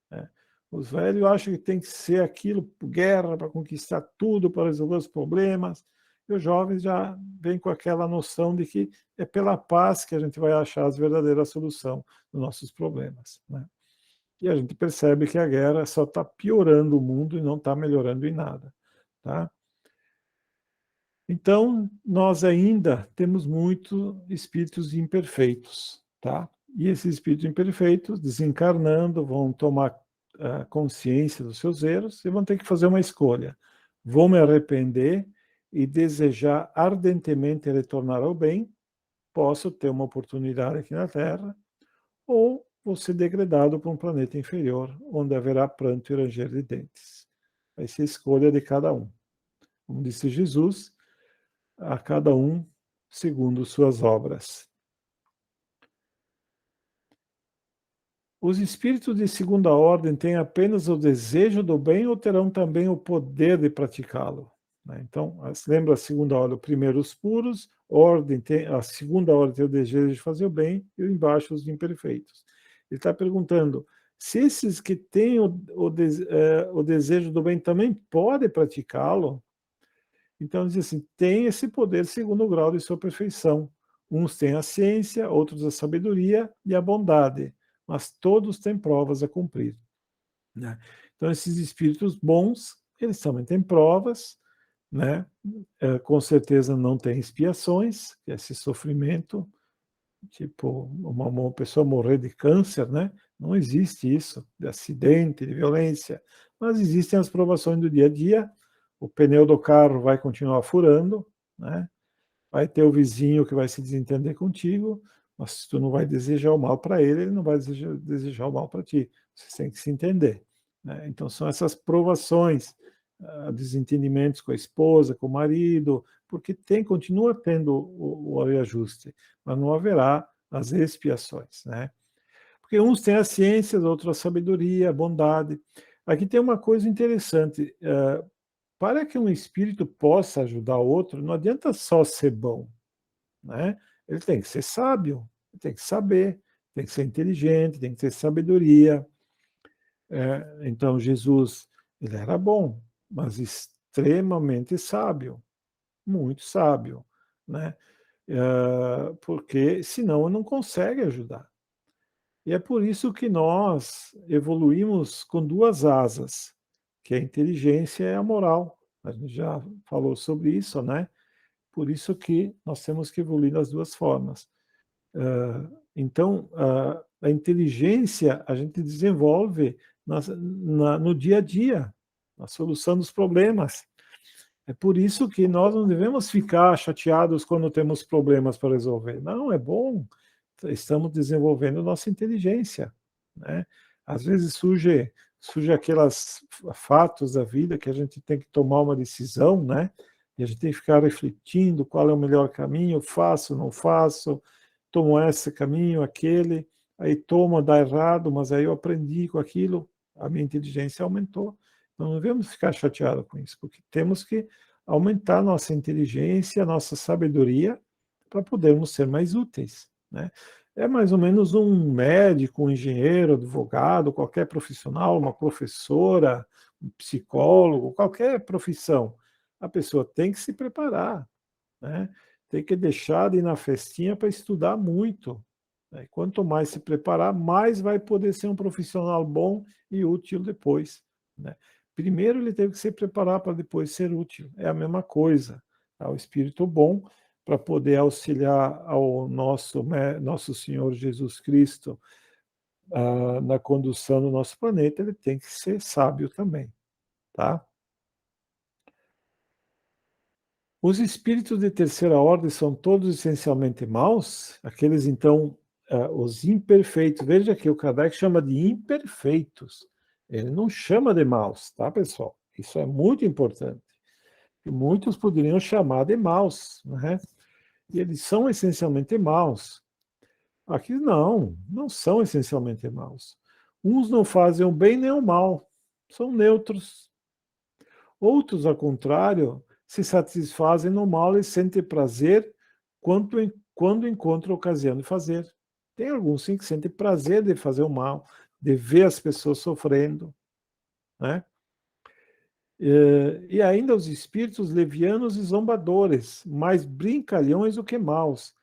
né? Os velhos acham que tem que ser aquilo, guerra para conquistar tudo, para resolver os problemas, e os jovens já vêm com aquela noção de que é pela paz que a gente vai achar as verdadeiras soluções dos nossos problemas, né? E a gente percebe que a guerra só está piorando o mundo e não está melhorando em nada, tá? Então, nós ainda temos muitos espíritos imperfeitos, tá? E esses espíritos imperfeitos, desencarnando, vão tomar consciência dos seus erros e vão ter que fazer uma escolha. Vou me arrepender e desejar ardentemente retornar ao bem, posso ter uma oportunidade aqui na Terra, ou vou ser degradado para um planeta inferior, onde haverá pranto e ranger de dentes. Vai ser a escolha de cada um. Como disse Jesus, a cada um segundo suas obras. Os espíritos de segunda ordem têm apenas o desejo do bem ou terão também o poder de praticá-lo? Então, lembra a segunda ordem, primeiro os puros, a segunda ordem tem o desejo de fazer o bem, e embaixo os imperfeitos. Ele está perguntando se esses que têm o desejo do bem também podem praticá-lo. Então, diz assim, tem esse poder segundo o grau de sua perfeição. Uns têm a ciência, outros a sabedoria e a bondade, mas todos têm provas a cumprir, né? Então, esses espíritos bons, eles também têm provas, né? Com certeza não tem expiações, esse sofrimento, tipo, uma pessoa morrer de câncer, né? Não existe isso, de acidente, de violência, mas existem as provações do dia a dia. O pneu do carro vai continuar furando, né? Vai ter o vizinho que vai se desentender contigo, mas tu não vai desejar o mal para ele, ele não vai desejar o mal para ti. Você tem que se entender, né? Então são essas provações, desentendimentos com a esposa, com o marido, porque continua tendo o reajuste, mas não haverá as expiações, né? Porque uns têm a ciência, outros a sabedoria, a bondade. Aqui tem uma coisa interessante, para que um espírito possa ajudar outro, não adianta só ser bom, né? Ele tem que ser sábio, tem que saber, tem que ser inteligente, tem que ter sabedoria. Então, Jesus, ele era bom, mas extremamente sábio, muito sábio, né? Porque senão não consegue ajudar. E é por isso que nós evoluímos com duas asas, que é a inteligência e a moral. A gente já falou sobre isso, né? Por isso que nós temos que evoluir das duas formas. Então, a inteligência a gente desenvolve no dia a dia, na solução dos problemas. É por isso que nós não devemos ficar chateados quando temos problemas para resolver. Não, é bom, estamos desenvolvendo nossa inteligência, né? Às vezes surge aqueles fatos da vida que a gente tem que tomar uma decisão, né? E a gente tem que ficar refletindo qual é o melhor caminho, faço, não faço, tomo esse caminho, aquele, aí tomo, dá errado, mas aí eu aprendi com aquilo, a minha inteligência aumentou. Então não devemos ficar chateados com isso, porque temos que aumentar nossa inteligência, nossa sabedoria, para podermos ser mais úteis, né? É mais ou menos um médico, um engenheiro, advogado, qualquer profissional, uma professora, um psicólogo, qualquer profissão. A pessoa tem que se preparar, né? Tem que deixar de ir na festinha para estudar muito, né? Quanto mais se preparar, mais vai poder ser um profissional bom e útil depois, né? Primeiro ele teve que se preparar para depois ser útil. É a mesma coisa. Tá? O espírito bom, para poder auxiliar ao nosso Senhor Jesus Cristo na condução do nosso planeta, ele tem que ser sábio também, tá? Os espíritos de terceira ordem são todos essencialmente maus? Aqueles, então, os imperfeitos. Veja que o Kardec chama de imperfeitos. Ele não chama de maus, tá, pessoal? Isso é muito importante. E muitos poderiam chamar de maus, né? E eles são essencialmente maus. Aqui não são essencialmente maus. Uns não fazem o bem nem o mal, são neutros. Outros, ao contrário, se satisfazem no mal e sentem prazer quando encontram ocasião de fazer. Tem alguns, sim, que sentem prazer de fazer o mal, de ver as pessoas sofrendo, né? E ainda os espíritos levianos e zombadores, mais brincalhões do que maus,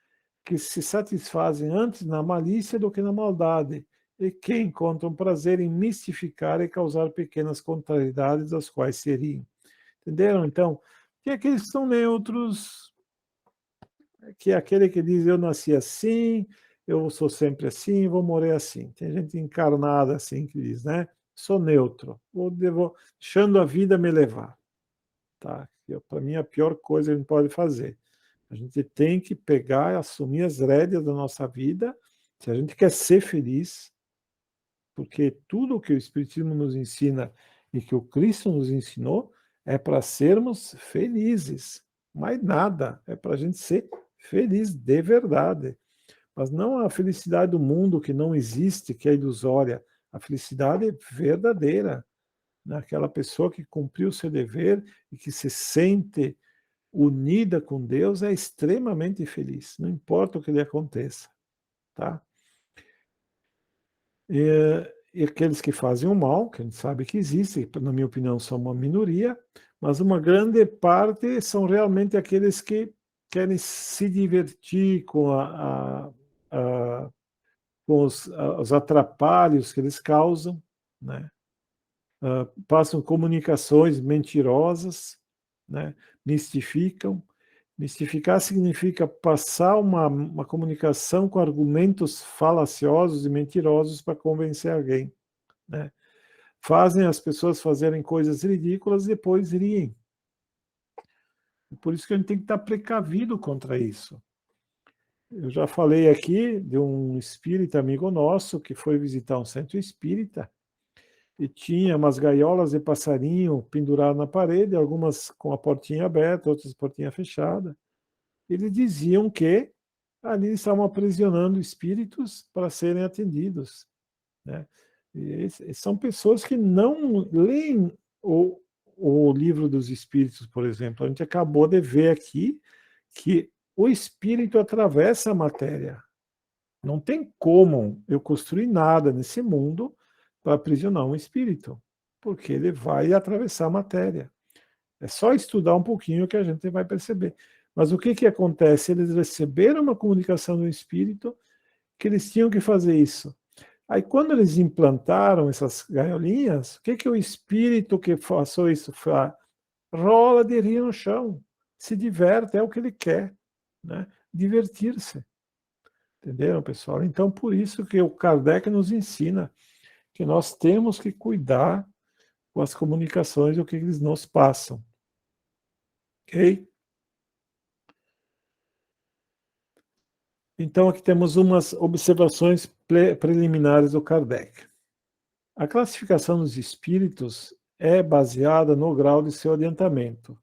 que se satisfazem antes na malícia do que na maldade, e que encontram prazer em mistificar e causar pequenas contrariedades das quais seriam. Entenderam? Então, tem aqueles que são neutros, que é aquele que diz, eu nasci assim, eu sou sempre assim, vou morrer assim. Tem gente encarnada assim que diz, né? Sou neutro, vou deixando a vida me levar. Tá? Para mim, a pior coisa que a gente pode fazer. A gente tem que pegar e assumir as rédeas da nossa vida, se a gente quer ser feliz, porque tudo o que o Espiritismo nos ensina e que o Cristo nos ensinou é para sermos felizes. Mais nada, é para a gente ser feliz de verdade. Mas não a felicidade do mundo que não existe, que é ilusória. A felicidade verdadeira, né? Aquela pessoa que cumpriu o seu dever e que se sente unida com Deus é extremamente feliz, não importa o que lhe aconteça, tá? E aqueles que fazem o mal, que a gente sabe que existe, na minha opinião são uma minoria, mas uma grande parte são realmente aqueles que querem se divertir com, com os atrapalhos que eles causam, né? Passam comunicações mentirosas, né? Mistificam. Mistificar significa passar uma comunicação com argumentos falaciosos e mentirosos para convencer alguém, né? Fazem as pessoas fazerem coisas ridículas e depois riem. Por isso que a gente tem que estar precavido contra isso. Eu já falei aqui de um espírita amigo nosso que foi visitar um centro espírita e tinha umas gaiolas de passarinho penduradas na parede, algumas com a portinha aberta, outras portinha fechada. Eles diziam que ali estavam aprisionando espíritos para serem atendidos, né? E são pessoas que não leem o livro dos espíritos, por exemplo. A gente acabou de ver aqui que o espírito atravessa a matéria. Não tem como eu construir nada nesse mundo para aprisionar um espírito, porque ele vai atravessar a matéria. É só estudar um pouquinho que a gente vai perceber. Mas o que, que acontece? Eles receberam uma comunicação do espírito que eles tinham que fazer isso. Aí, quando eles implantaram essas gaiolinhas, o que, que o espírito que passou isso faz? Rola de rir no chão, se diverte, é o que ele quer, né? Divertir-se. Entenderam, pessoal? Então, por isso que o Kardec nos ensina que nós temos que cuidar com as comunicações e o que eles nos passam. Ok? Então, aqui temos umas observações preliminares do Kardec. A classificação dos espíritos é baseada no grau de seu adiantamento.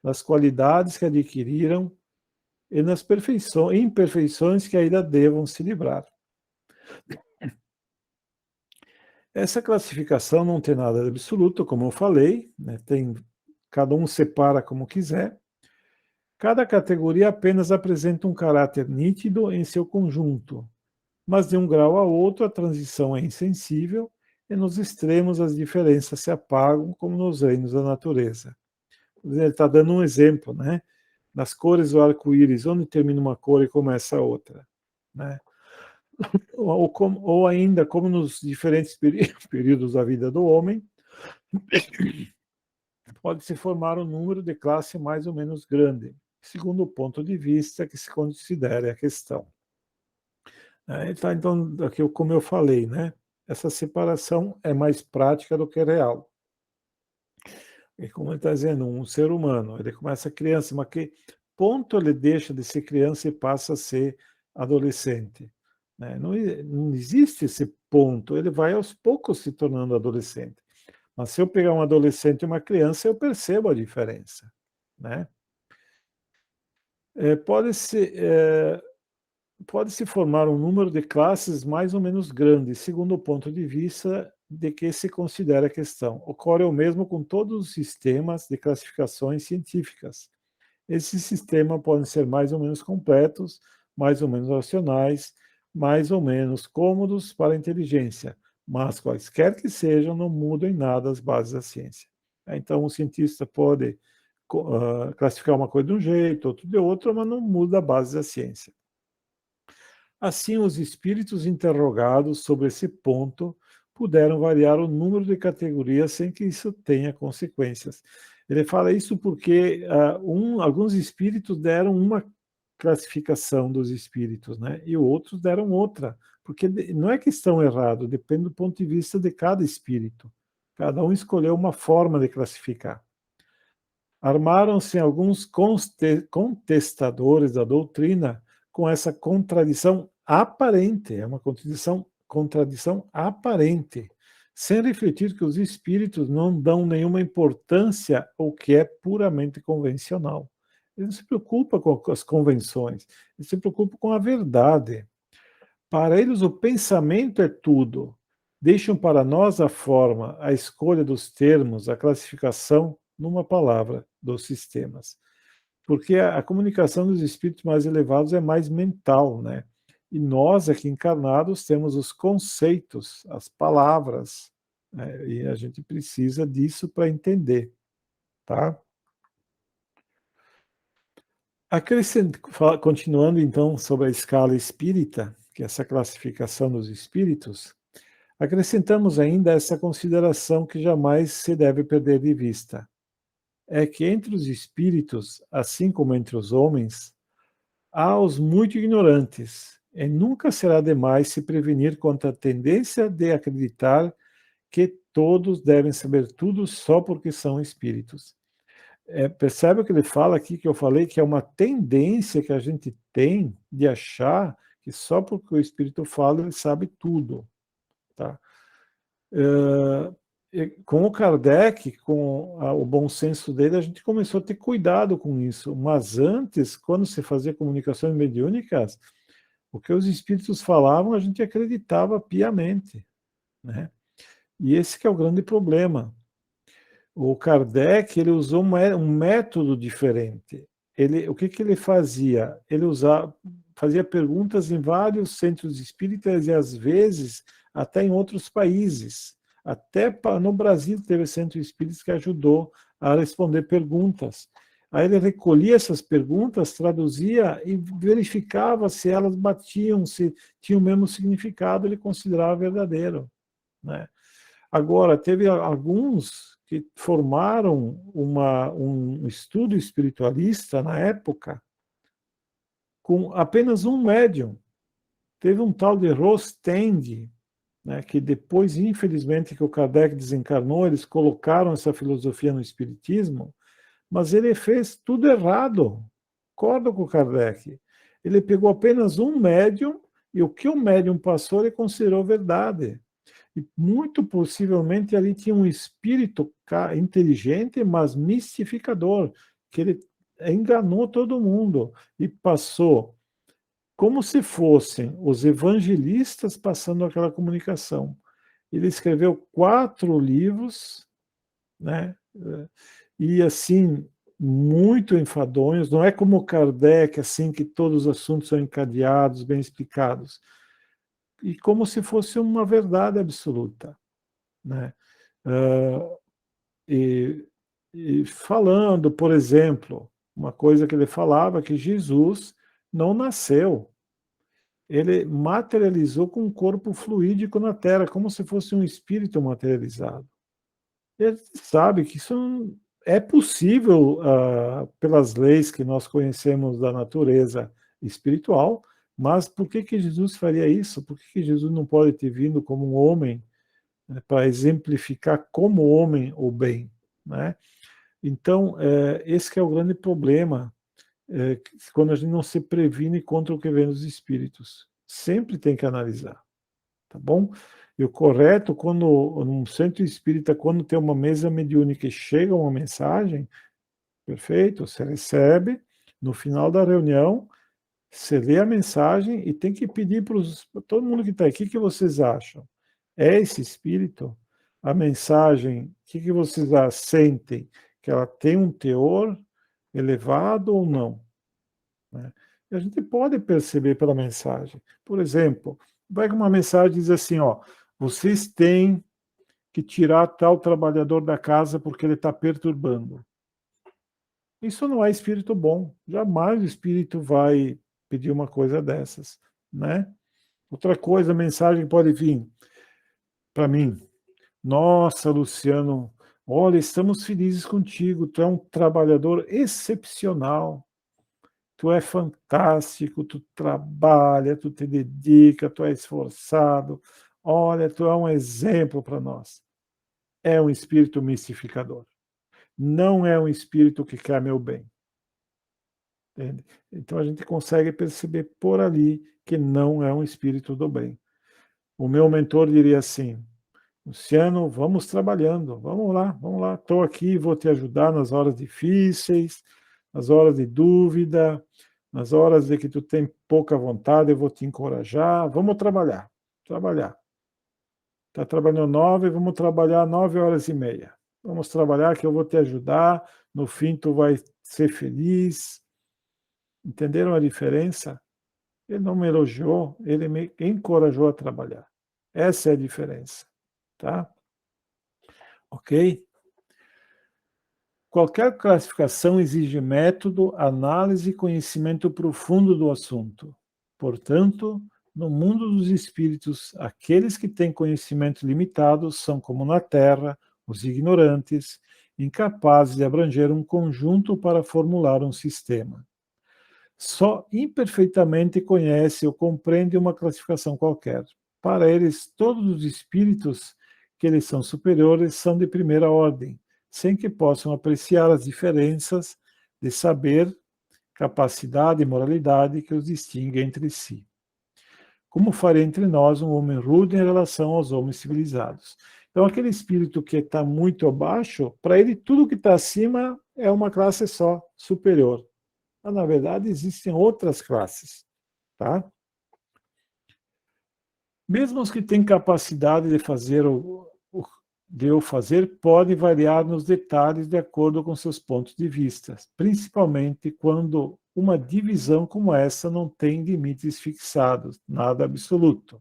nas qualidades que adquiriram e nas imperfeições que ainda devam se livrar. Essa classificação não tem nada de absoluto, como eu falei, né? Cada um separa como quiser. Cada categoria apenas apresenta um caráter nítido em seu conjunto, mas de um grau a outro a transição é insensível e nos extremos as diferenças se apagam, como nos reinos da natureza. Ele está dando um exemplo, né? Nas cores do arco-íris, onde termina uma cor e começa a outra, né? Ou ainda, como nos diferentes períodos da vida do homem, pode-se formar um número de classe mais ou menos grande, segundo o ponto de vista que se considere a questão. Então, aqui, como eu falei, né? Essa separação é mais prática do que real. E como ele está dizendo, um ser humano, ele começa criança, mas que ponto ele deixa de ser criança e passa a ser adolescente? Né? Não existe esse ponto, ele vai aos poucos se tornando adolescente. Mas se eu pegar um adolescente e uma criança, eu percebo a diferença. Né? Pode-se formar um número de classes mais ou menos grande, segundo o ponto de vista de que se considera a questão. Ocorre o mesmo com todos os sistemas de classificações científicas. Esses sistemas podem ser mais ou menos completos, mais ou menos racionais, mais ou menos cômodos para a inteligência, mas quaisquer que sejam, não mudam em nada as bases da ciência. Então, o cientista pode classificar uma coisa de um jeito, outro de outro, mas não muda a base da ciência. Assim, os espíritos interrogados sobre esse ponto puderam variar o número de categorias sem que isso tenha consequências. Ele fala isso porque alguns espíritos deram uma classificação dos espíritos, né? E outros deram outra, porque não é que estão errados, depende do ponto de vista de cada espírito. Cada um escolheu uma forma de classificar. Armaram-se alguns contestadores da doutrina com essa contradição aparente, é uma contradição aparente, sem refletir que os espíritos não dão nenhuma importância ao que é puramente convencional. Eles não se preocupam com as convenções, eles se preocupam com a verdade. Para eles, o pensamento é tudo. Deixam para nós a forma, a escolha dos termos, a classificação, numa palavra, dos sistemas. Porque a comunicação dos espíritos mais elevados é mais mental, né? E nós, aqui encarnados, temos os conceitos, as palavras, né? E a gente precisa disso para entender, tá? Continuando, então, sobre a escala espírita, que é essa classificação dos espíritos, acrescentamos ainda essa consideração que jamais se deve perder de vista. É que entre os espíritos, assim como entre os homens, há os muito ignorantes, e nunca será demais se prevenir contra a tendência de acreditar que todos devem saber tudo só porque são espíritos. Percebe o que ele fala aqui, que eu falei, que é uma tendência que a gente tem de achar que só porque o espírito fala, ele sabe tudo. Tá? Com o Kardec, com o bom senso dele, a gente começou a ter cuidado com isso. Mas antes, quando se fazia comunicações mediúnicas, o que os espíritos falavam, a gente acreditava piamente. Né? E esse que é o grande problema. O Kardec, ele usou um método diferente. O que ele fazia? Ele fazia perguntas em vários centros espíritas e, às vezes, até em outros países. Até no Brasil teve centro espírita que ajudou a responder perguntas. Aí ele recolhia essas perguntas, traduzia e verificava se elas batiam, se tinham o mesmo significado, ele considerava verdadeiro. Né? Agora, teve alguns que formaram um estudo espiritualista na época com apenas um médium. Teve um tal de Rosteng, né, que depois, infelizmente, que o Kardec desencarnou, eles colocaram essa filosofia no espiritismo, mas ele fez tudo errado. Concordo com o Kardec. Ele pegou apenas um médium e o que o médium passou ele considerou verdade. E muito possivelmente ali tinha um espírito inteligente, mas mistificador, que ele enganou todo mundo e passou como se fossem os evangelistas passando aquela comunicação. Ele escreveu 4 livros, né, e assim, muito enfadonhos, não é como Kardec, assim, que todos os assuntos são encadeados, bem explicados, e como se fosse uma verdade absoluta, né? Uh, e, e falando, por exemplo, uma coisa que ele falava, que Jesus não nasceu, ele materializou com um corpo fluídico na Terra, como se fosse um espírito materializado. Ele sabe que isso é possível pelas leis que nós conhecemos da natureza espiritual, mas por que que Jesus faria isso? Por que que Jesus não pode ter vindo como um homem, né, para exemplificar como homem o bem, né? Então, esse que é o grande problema, quando a gente não se previne contra o que vem dos espíritos. Sempre tem que analisar, tá bom? E o correto, quando num centro espírita, quando tem uma mesa mediúnica e chega uma mensagem, perfeito, você recebe, no final da reunião, você lê a mensagem e tem que pedir para todo mundo que está aqui, o que vocês acham? É esse espírito? A mensagem, o que vocês sentem? Que ela tem um teor elevado ou não? Né? E a gente pode perceber pela mensagem. Por exemplo, vai com uma mensagem e diz assim, ó, vocês têm que tirar tal trabalhador da casa porque ele está perturbando. Isso não é espírito bom. Jamais o espírito vai pedir uma coisa dessas, né? Outra coisa, a mensagem pode vir para mim. Nossa, Luciano, olha, estamos felizes contigo. Tu é um trabalhador excepcional. Tu é fantástico, tu trabalha, tu te dedica, tu é esforçado. Olha, tu é um exemplo para nós. É um espírito mistificador. Não é um espírito que quer meu bem. Entende? Então a gente consegue perceber por ali que não é um espírito do bem. O meu mentor diria assim: Luciano, vamos trabalhando, vamos lá, estou aqui, vou te ajudar nas horas difíceis, nas horas de dúvida, nas horas de que tu tem pouca vontade, eu vou te encorajar, vamos trabalhar. Está trabalhando 9, vamos trabalhar 9 horas e meia. Vamos trabalhar que eu vou te ajudar, no fim tu vai ser feliz. Entenderam a diferença? Ele não me elogiou, ele me encorajou a trabalhar. Essa é a diferença, tá? Ok? Qualquer classificação exige método, análise e conhecimento profundo do assunto. Portanto, no mundo dos espíritos, aqueles que têm conhecimento limitado são, como na Terra, os ignorantes, incapazes de abranger um conjunto para formular um sistema. Só imperfeitamente conhece ou compreende uma classificação qualquer. Para eles, todos os espíritos que eles são superiores são de primeira ordem, sem que possam apreciar as diferenças de saber, capacidade e moralidade que os distingue entre si. Como faria entre nós um homem rude em relação aos homens civilizados? Então, aquele espírito que está muito abaixo, para ele, tudo que está acima é uma classe só, superior. Mas, na verdade, existem outras classes, tá? Mesmo os que têm capacidade de fazer de eu fazer, podem variar nos detalhes de acordo com seus pontos de vista, principalmente quando uma divisão como essa não tem limites fixados, nada absoluto.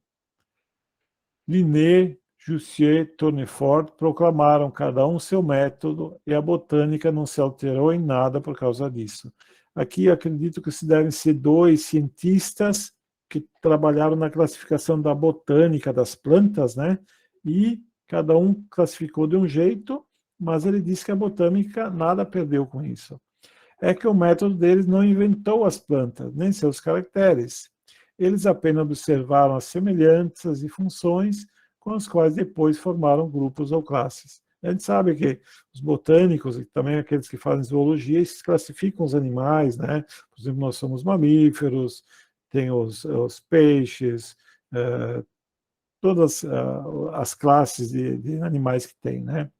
Linné, Jussieu, Tournefort proclamaram cada um seu método e a botânica não se alterou em nada por causa disso. Aqui eu acredito que se devem ser 2 cientistas que trabalharam na classificação da botânica das plantas, né? E cada um classificou de um jeito, mas ele disse que a botânica nada perdeu com isso. É que o método deles não inventou as plantas, nem seus caracteres. Eles apenas observaram as semelhanças e funções com as quais depois formaram grupos ou classes. A gente sabe que os botânicos e também aqueles que fazem zoologia, eles classificam os animais, né? Por exemplo, nós somos mamíferos, tem os peixes, todas as classes de animais que tem, né?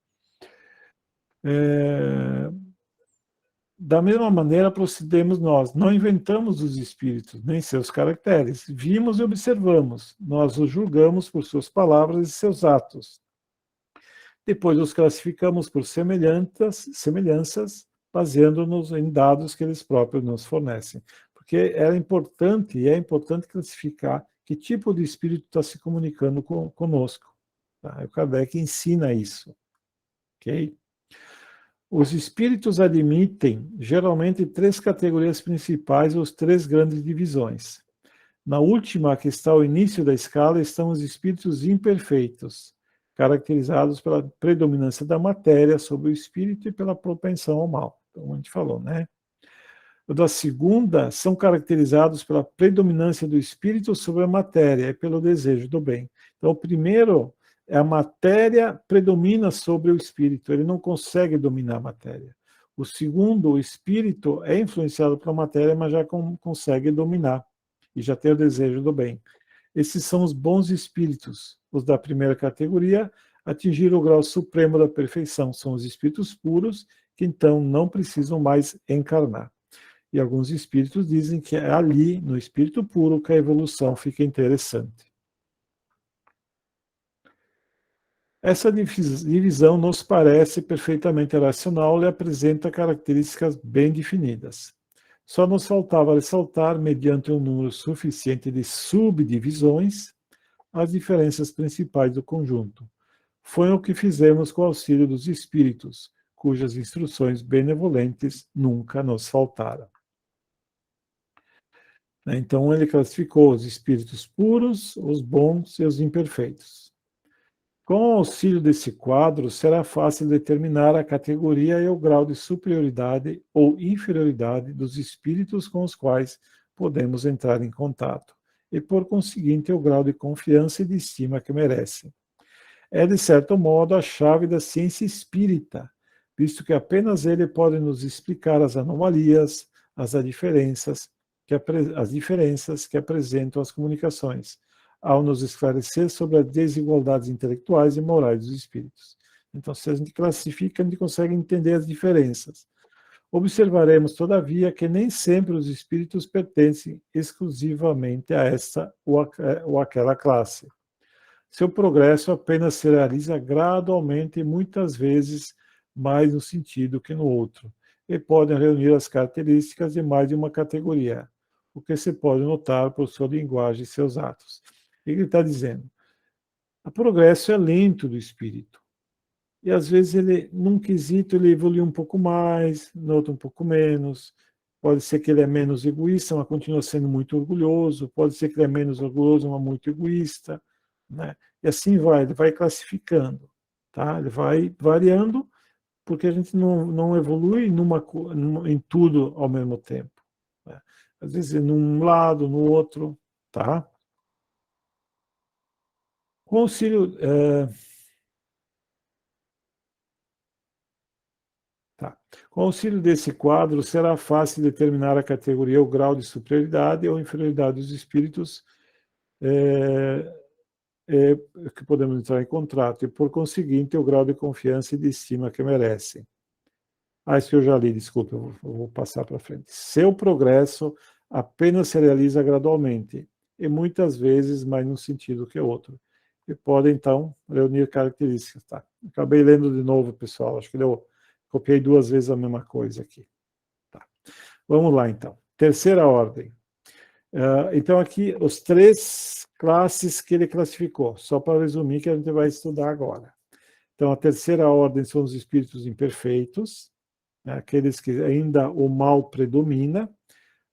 Da mesma maneira procedemos nós. Não inventamos os espíritos, nem seus caracteres. Vimos e observamos. Nós os julgamos por suas palavras e seus atos. Depois os classificamos por semelhanças, baseando-nos em dados que eles próprios nos fornecem. Porque é importante classificar que tipo de espírito está se comunicando conosco. Tá? O Kardec ensina isso. Ok? Os espíritos admitem, geralmente, 3 categorias principais ou 3 grandes divisões. Na última, que está ao início da escala, estão os espíritos imperfeitos, caracterizados pela predominância da matéria sobre o espírito e pela propensão ao mal. Como a gente falou, né? O da segunda são caracterizados pela predominância do espírito sobre a matéria e pelo desejo do bem. Então, o primeiro é a matéria predomina sobre o espírito, ele não consegue dominar a matéria. O segundo, o espírito é influenciado pela matéria, mas já consegue dominar e já tem o desejo do bem. Esses são os bons espíritos. Os da primeira categoria atingiram o grau supremo da perfeição. São os espíritos puros, que então não precisam mais encarnar. E alguns espíritos dizem que é ali, no espírito puro, que a evolução fica interessante. Essa divisão nos parece perfeitamente racional e apresenta características bem definidas. Só nos faltava ressaltar, mediante um número suficiente de subdivisões, as diferenças principais do conjunto. Foi o que fizemos com o auxílio dos espíritos, cujas instruções benevolentes nunca nos faltaram. Então, ele classificou os espíritos puros, os bons e os imperfeitos. Com o auxílio desse quadro, será fácil determinar a categoria e o grau de superioridade ou inferioridade dos espíritos com os quais podemos entrar em contato, e, por conseguinte, o grau de confiança e de estima que merecem. É, de certo modo, a chave da ciência espírita, visto que apenas ele pode nos explicar as anomalias, as diferenças que apresentam as comunicações, ao nos esclarecer sobre as desigualdades intelectuais e morais dos espíritos. Então, se a gente classifica, a gente consegue entender as diferenças. Observaremos, todavia, que nem sempre os espíritos pertencem exclusivamente a esta ou aquela classe. Seu progresso apenas se realiza gradualmente e muitas vezes mais no sentido que no outro, e podem reunir as características de mais de uma categoria, o que se pode notar por sua linguagem e seus atos. O que ele está dizendo? O progresso é lento do espírito. E às vezes ele, num quesito, ele evolui um pouco mais, no outro um pouco menos. Pode ser que ele é menos egoísta, mas continua sendo muito orgulhoso. Pode ser que ele é menos orgulhoso, mas muito egoísta. Né? E assim vai, ele vai classificando. Tá? Ele vai variando, porque a gente não evolui em tudo ao mesmo tempo. Né? Às vezes num lado, no outro. Tá? Com auxílio... Tá. Com o auxílio desse quadro, será fácil determinar a categoria, o grau de superioridade ou inferioridade dos espíritos que podemos entrar em contrato, e, por conseguinte, o grau de confiança e de estima que merecem. Isso que eu já li, desculpa, eu vou passar para frente. Seu progresso apenas se realiza gradualmente, e muitas vezes mais num sentido que outro. E pode, então, reunir características. Tá? Acabei lendo de novo, pessoal, acho que eu copiei 2 vezes a mesma coisa aqui. Tá. Vamos lá, então. Terceira ordem. Então, aqui, os 3 classes que ele classificou, só para resumir, que a gente vai estudar agora. Então, a terceira ordem são os espíritos imperfeitos, né, aqueles que ainda o mal predomina.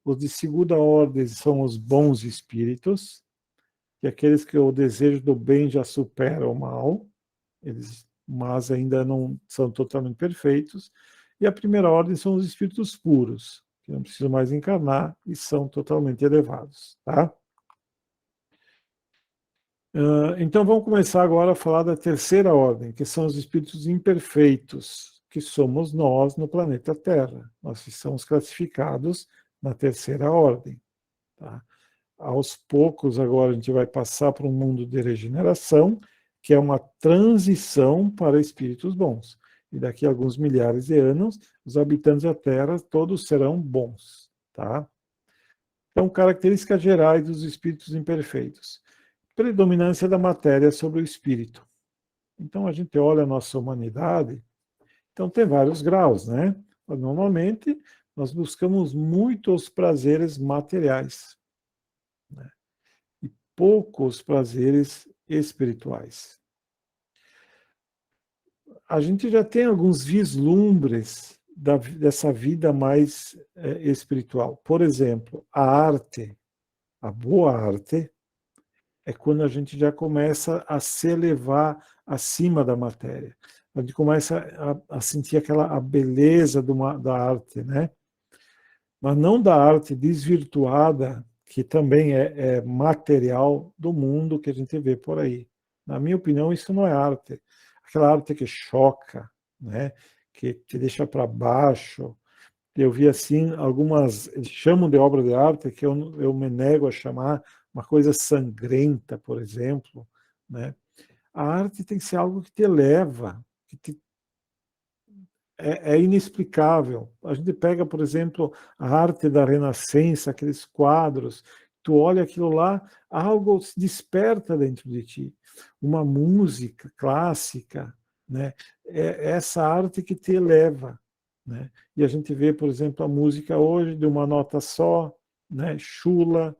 Os de segunda ordem são os bons espíritos, que é aqueles que o desejo do bem já supera o mal, mas ainda não são totalmente perfeitos. E a primeira ordem são os espíritos puros, que não precisam mais encarnar e são totalmente elevados. Tá? Então vamos começar agora a falar da terceira ordem, que são os espíritos imperfeitos, que somos nós no planeta Terra. Nós estamos classificados na terceira ordem. Tá? Aos poucos, agora a gente vai passar para um mundo de regeneração, que é uma transição para espíritos bons. e daqui a alguns milhares de anos, os habitantes da Terra todos serão bons, tá? Então, características gerais dos espíritos imperfeitos. Predominância da matéria sobre o espírito. Então, a gente olha a nossa humanidade, então tem vários graus, né? Normalmente, nós buscamos muitos prazeres materiais, né? E poucos prazeres espirituais. A gente já tem alguns vislumbres dessa vida mais espiritual. Por exemplo, a arte, a boa arte, é quando a gente já começa a se elevar acima da matéria. A gente começa a sentir a beleza da arte, né? Mas não da arte desvirtuada, que também é material do mundo que a gente vê por aí. Na minha opinião, isso não é arte. Aquela arte que choca, né? Que te deixa para baixo. Eu vi assim algumas, eles chamam de obra de arte, que eu me nego a chamar uma coisa sangrenta, por exemplo, né? A arte tem que ser algo que te eleva, é inexplicável. A gente pega, por exemplo, a arte da Renascença, aqueles quadros, tu olha aquilo lá, algo se desperta dentro de ti. Uma música clássica, né? É essa arte que te eleva, né? E a gente vê, por exemplo, a música hoje de uma nota só, né? Chula,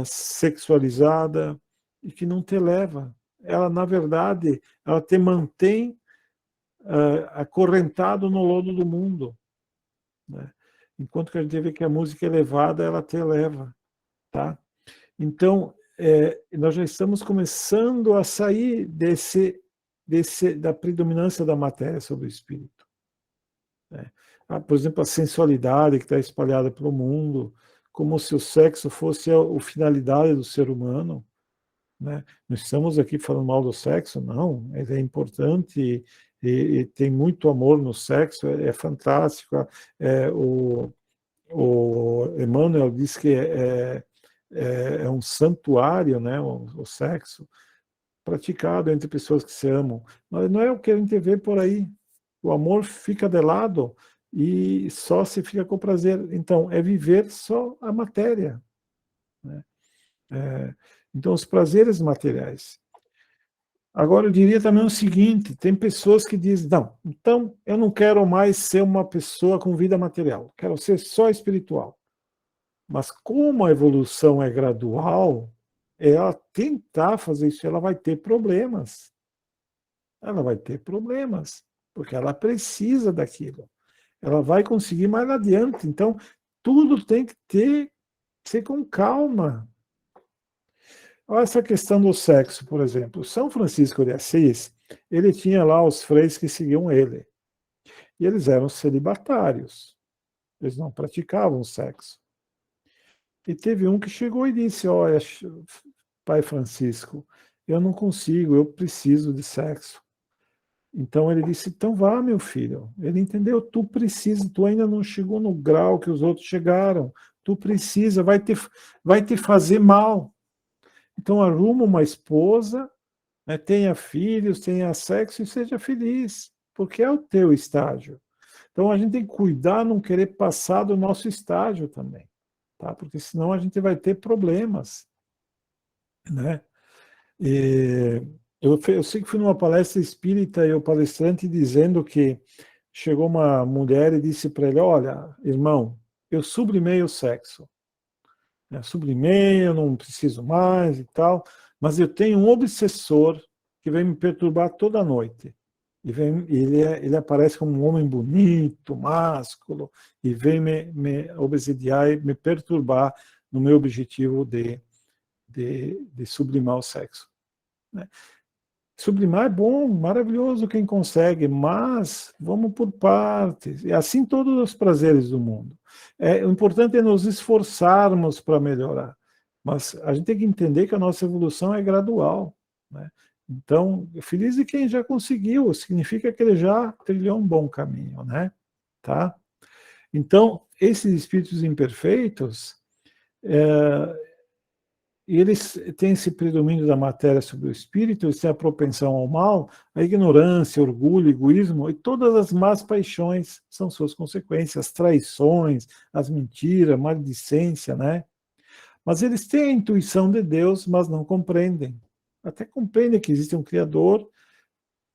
sexualizada, e que não te eleva. Ela, na verdade, ela te mantém acorrentado no lodo do mundo, né? Enquanto que a gente vê que a música elevada, ela te eleva, tá? Então, nós já estamos começando a sair da predominância da matéria sobre o espírito, né? Por exemplo, a sensualidade que está espalhada pelo mundo, como se o sexo fosse a finalidade do ser humano, né? Não estamos aqui falando mal do sexo, não. É importante e tem muito amor no sexo, é fantástico. O Emmanuel diz que é um santuário, né? O sexo praticado entre pessoas que se amam. Mas não é o que a gente vê por aí. O amor fica de lado e só se fica com prazer. Então, é viver só a matéria, né? Então, os prazeres materiais. Agora, eu diria também o seguinte: tem pessoas que dizem, não, então eu não quero mais ser uma pessoa com vida material, quero ser só espiritual. Mas como a evolução é gradual, ela tentar fazer isso, ela vai ter problemas. Ela vai ter problemas, porque ela precisa daquilo. Ela vai conseguir mais adiante. Então, tudo tem que ser com calma. Olha essa questão do sexo, por exemplo. São Francisco de Assis, ele tinha lá os freis que seguiam ele. E eles eram celibatários. Eles não praticavam sexo. E teve um que chegou e disse, olha, pai Francisco, eu não consigo, eu preciso de sexo. Então ele disse, então vá, meu filho. Ele entendeu, tu precisa, tu ainda não chegou no grau que os outros chegaram. Tu precisa, vai te fazer mal. Então arruma uma esposa, né, tenha filhos, tenha sexo e seja feliz, porque é o teu estágio. Então a gente tem que cuidar, não querer passar do nosso estágio também, tá? Porque senão a gente vai ter problemas, né? Eu sei que fui numa palestra espírita e o palestrante dizendo que chegou uma mulher e disse para ele, olha, irmão, eu sublimei o sexo. Eu sublimei, eu não preciso mais e tal, mas eu tenho um obsessor que vem me perturbar toda noite. Ele aparece como um homem bonito, másculo, e vem me obsediar e me perturbar no meu objetivo de sublimar o sexo, né? Sublimar é bom, maravilhoso quem consegue, mas vamos por partes. E assim todos os prazeres do mundo. O importante é nos esforçarmos para melhorar. Mas a gente tem que entender que a nossa evolução é gradual, né? Então, feliz de quem já conseguiu, significa que ele já trilhou um bom caminho, né? Tá? Então, esses espíritos imperfeitos, E eles têm esse predomínio da matéria sobre o espírito, eles têm a propensão ao mal, a ignorância, orgulho, egoísmo, e todas as más paixões são suas consequências, as traições, as mentiras, maledicência, né? Mas eles têm a intuição de Deus, mas não compreendem. Até compreendem que existe um Criador,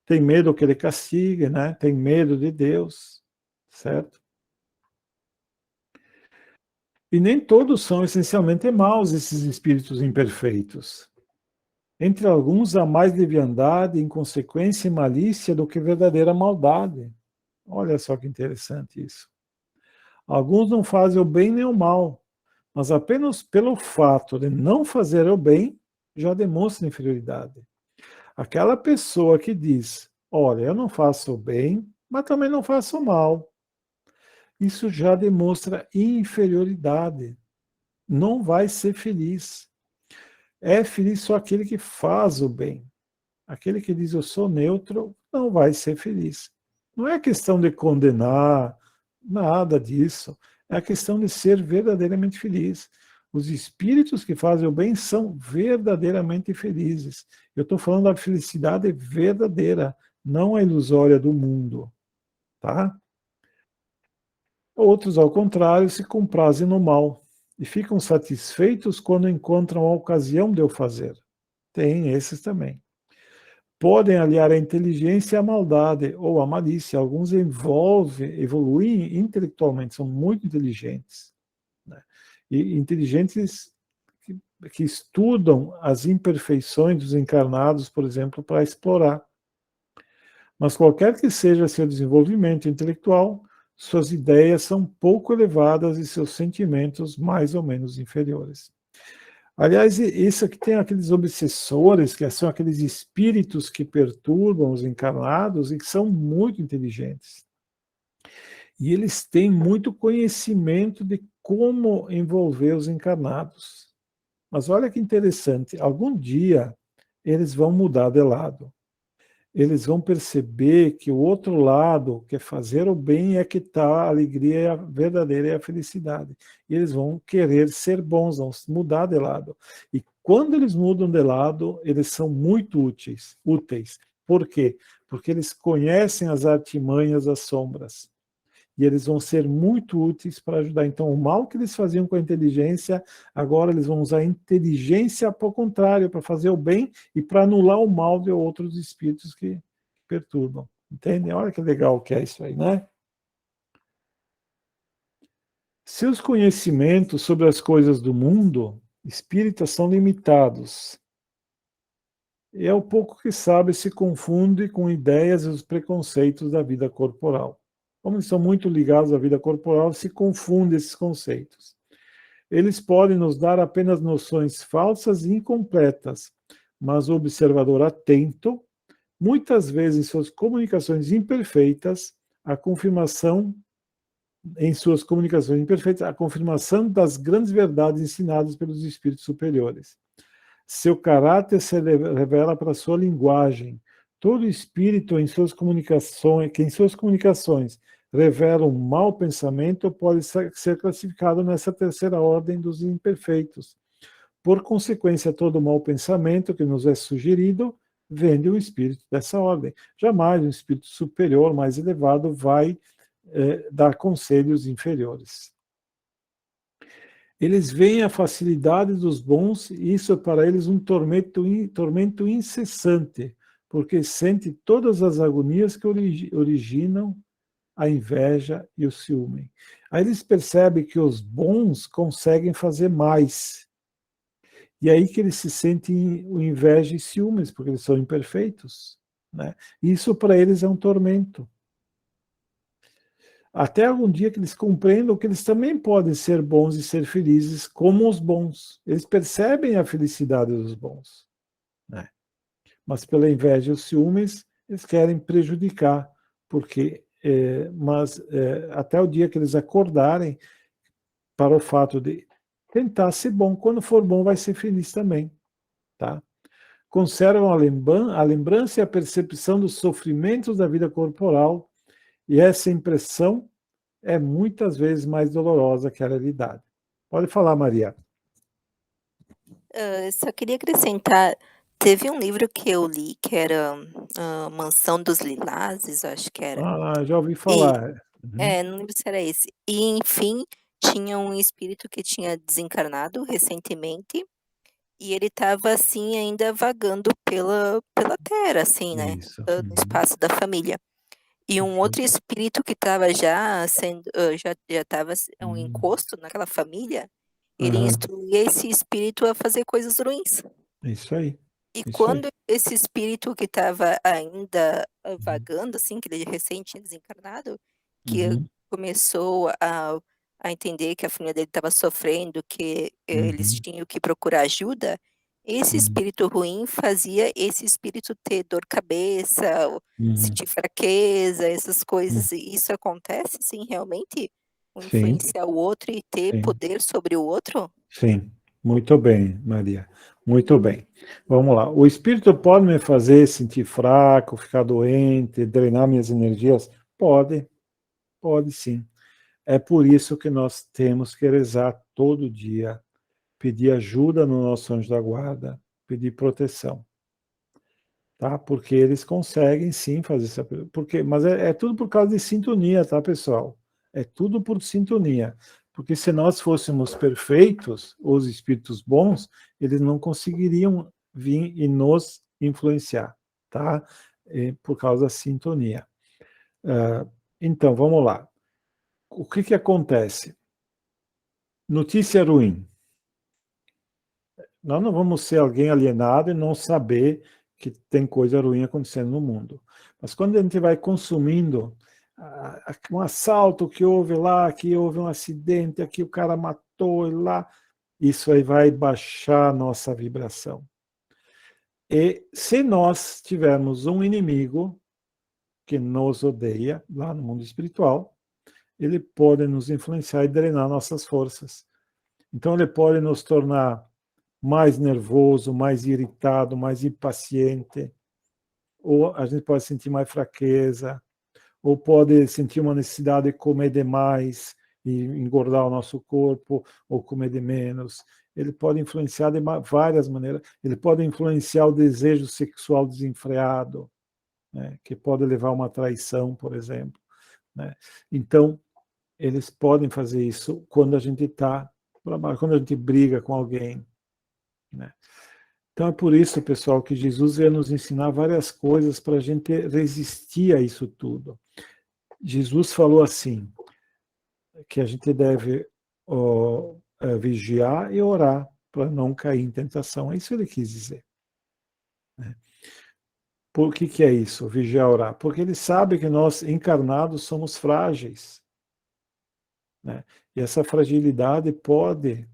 tem medo que ele castigue, né? Tem medo de Deus, certo? E nem todos são essencialmente maus, esses espíritos imperfeitos. Entre alguns há mais leviandade, inconsequência e malícia do que verdadeira maldade. Olha só que interessante isso. Alguns não fazem o bem nem o mal, mas apenas pelo fato de não fazer o bem, já demonstra inferioridade. Aquela pessoa que diz, olha, eu não faço o bem, mas também não faço o mal, isso já demonstra inferioridade. Não vai ser feliz. É feliz só aquele que faz o bem. Aquele que diz eu sou neutro não vai ser feliz. Não é questão de condenar, nada disso. É a questão de ser verdadeiramente feliz. Os espíritos que fazem o bem são verdadeiramente felizes. Eu estou falando da felicidade verdadeira, não a ilusória do mundo. Tá? Outros, ao contrário, se comprazem no mal e ficam satisfeitos quando encontram a ocasião de o fazer. Tem esses também. Podem aliar a inteligência à maldade ou à malícia. Alguns evoluem intelectualmente, são muito inteligentes. Né? E inteligentes que estudam as imperfeições dos encarnados, por exemplo, para explorar. Mas qualquer que seja seu desenvolvimento intelectual, suas ideias são pouco elevadas e seus sentimentos mais ou menos inferiores. Aliás, isso aqui tem aqueles obsessores, que são aqueles espíritos que perturbam os encarnados e que são muito inteligentes. E eles têm muito conhecimento de como envolver os encarnados. Mas olha que interessante, algum dia eles vão mudar de lado. Eles vão perceber que o outro lado, que é fazer o bem, é que está a alegria verdadeira e a felicidade. E eles vão querer ser bons, vão mudar de lado. E quando eles mudam de lado, eles são muito úteis. Por quê? Porque eles conhecem as artimanhas das sombras. E eles vão ser muito úteis para ajudar. Então, o mal que eles faziam com a inteligência, agora eles vão usar a inteligência ao contrário, para fazer o bem e para anular o mal de outros espíritos que perturbam. Entendem? Olha que legal que é isso aí, né? Seus conhecimentos sobre as coisas do mundo espírita são limitados. E é o pouco que sabe se confunde com ideias e os preconceitos da vida corporal. Como eles são muito ligados à vida corporal, se confundem esses conceitos. Eles podem nos dar apenas noções falsas e incompletas, mas o observador atento, muitas vezes em suas comunicações imperfeitas, a confirmação a confirmação das grandes verdades ensinadas pelos espíritos superiores. Seu caráter se revela para sua linguagem. Todo espírito que em suas comunicações revela um mau pensamento pode ser classificado nessa terceira ordem dos imperfeitos. Por consequência, todo mau pensamento que nos é sugerido vem de um espírito dessa ordem. Jamais um espírito superior, mais elevado, vai dar conselhos inferiores. Eles veem a facilidade dos bons e isso é para eles um tormento incessante, porque sente todas as agonias que originam a inveja e o ciúme. Aí eles percebem que os bons conseguem fazer mais. E aí que eles se sentem inveja e ciúmes, porque eles são imperfeitos. Né? Isso para eles é um tormento. Até algum dia que eles compreendam que eles também podem ser bons e ser felizes como os bons. Eles percebem a felicidade dos bons. Né? Mas pela inveja e os ciúmes, eles querem prejudicar, porque até o dia que eles acordarem para o fato de tentar ser bom, quando for bom vai ser feliz também. Tá? Conservam a lembrança e a percepção dos sofrimentos da vida corporal, e essa impressão é muitas vezes mais dolorosa que a realidade. Pode falar, Maria.
Só queria acrescentar, teve um livro que eu li que era, Mansão dos Lilazes, eu acho que era.
Ah, já ouvi
E
falar. Uhum.
não lembro se era esse. E, enfim, tinha um espírito que tinha desencarnado recentemente, e ele estava, assim, ainda vagando pela terra, assim, né,
Isso.
no
Uhum.
espaço da família. E um outro
Perfeito.
espírito que estava já sendo já estava um
Uhum.
encosto naquela família, ele
Aham.
instruía esse espírito a fazer coisas ruins.
Isso aí.
E
Isso aí.
quando esse espírito que estava ainda,
Uhum.
vagando, assim, que ele recente tinha desencarnado, que
Uhum.
começou a entender que a família dele estava sofrendo, que eles
Uhum.
tinham que procurar ajuda, esse
Uhum.
espírito ruim fazia esse espírito ter dor de cabeça, ou
Uhum.
sentir fraqueza, essas
Uhum.
coisas. E isso acontece, sim, realmente? O
Sim,
influenciar o outro e ter
sim,
poder sobre o outro?
sim. Muito bem, Maria. Muito bem. Vamos lá. O espírito pode me fazer sentir fraco, ficar doente, drenar minhas energias? Pode, pode sim. É por isso que nós temos que rezar todo dia, pedir ajuda no nosso anjo da guarda, pedir proteção, tá? Porque eles conseguem sim fazer essa, porque, mas é tudo por causa de sintonia, tá, pessoal? É tudo por sintonia. Porque se nós fôssemos perfeitos, os espíritos bons, eles não conseguiriam vir e nos influenciar, tá? Por causa da sintonia. Então, vamos lá. O que que acontece? Notícia ruim. Nós não vamos ser alguém alienado e não saber que tem coisa ruim acontecendo no mundo. Mas quando a gente vai consumindo um assalto que houve lá, aqui houve um acidente, aqui o cara matou e lá, isso aí vai baixar a nossa vibração. E se nós tivermos um inimigo que nos odeia lá no mundo espiritual, ele pode nos influenciar e drenar nossas forças. Então ele pode nos tornar mais nervoso, mais irritado, mais impaciente, ou a gente pode sentir mais fraqueza, ou pode sentir uma necessidade de comer demais e engordar o nosso corpo, ou comer de menos. Ele pode influenciar de várias maneiras. Ele pode influenciar o desejo sexual desenfreado, né, que pode levar a uma traição, por exemplo. Né? Então, eles podem fazer isso quando a gente está, quando a gente briga com alguém. Né? Então é por isso, pessoal, que Jesus ia nos ensinar várias coisas para a gente resistir a isso tudo. Jesus falou assim, que a gente deve vigiar e orar para não cair em tentação. É isso que ele quis dizer. Né? Por que é isso, vigiar e orar? Porque ele sabe que nós, encarnados, somos frágeis. Né? E essa fragilidade pode,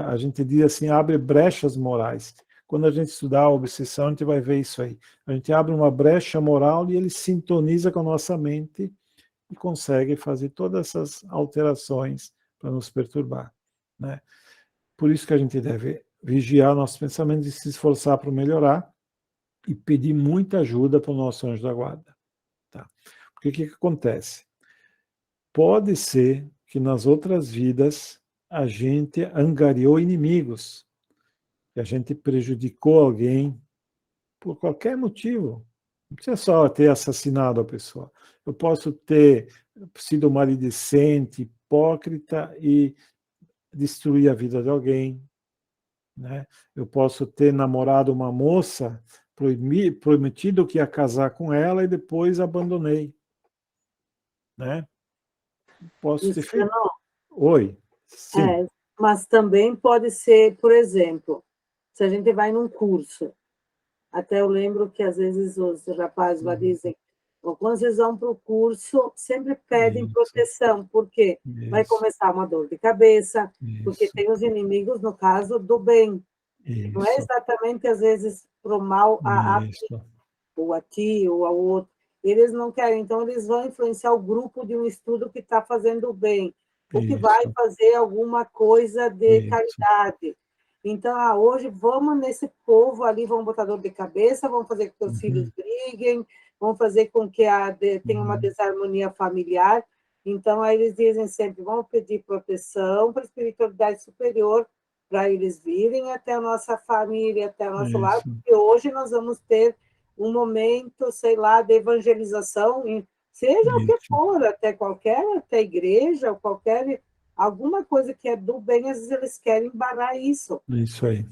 a gente diz assim, abre brechas morais. Quando a gente estudar a obsessão, a gente vai ver isso aí. A gente abre uma brecha moral e ele sintoniza com a nossa mente e consegue fazer todas essas alterações para nos perturbar. Né? Por isso que a gente deve vigiar nossos pensamentos e se esforçar para melhorar e pedir muita ajuda para o nosso anjo da guarda. Tá? Porque o que acontece? Pode ser que nas outras vidas a gente angariou inimigos, que a gente prejudicou alguém por qualquer motivo. Não precisa só ter assassinado a pessoa. Eu posso ter sido maledicente, hipócrita e destruir a vida de alguém. Né? Eu posso ter namorado uma moça, prometido que ia casar com ela e depois abandonei. Né? Posso ter feito.
Luciano,
Oi, sim.
mas também pode ser, por exemplo, se a gente vai num curso, até eu lembro que às vezes os rapazes lá dizem, "Bom, quando vocês vão para o curso, sempre pedem
Isso,
proteção, porque vai
isso,
começar uma dor de cabeça, porque
isso,
tem os inimigos, no caso, do bem. Não é
isso,
exatamente, às vezes, para o mal
isso,
ou a ti ou ao outro. Eles não querem, então eles vão influenciar o grupo de um estudo que está fazendo o bem, o que vai
isso,
fazer alguma coisa de
isso.
caridade. Então, hoje vamos nesse povo ali, vamos botar dor de cabeça, vamos fazer com que os filhos
Uhum,
briguem, vamos fazer com que tenha uma
uhum,
desarmonia familiar. Então, aí eles dizem sempre, vamos pedir proteção para a espiritualidade superior, para eles virem até a nossa família, até o nosso lar,
Isso.
porque hoje nós vamos ter um momento, sei lá, de evangelização, seja o que
Isso.
for, até igreja, ou qualquer, alguma coisa que é do bem, às vezes eles querem barrar isso.
Isso aí.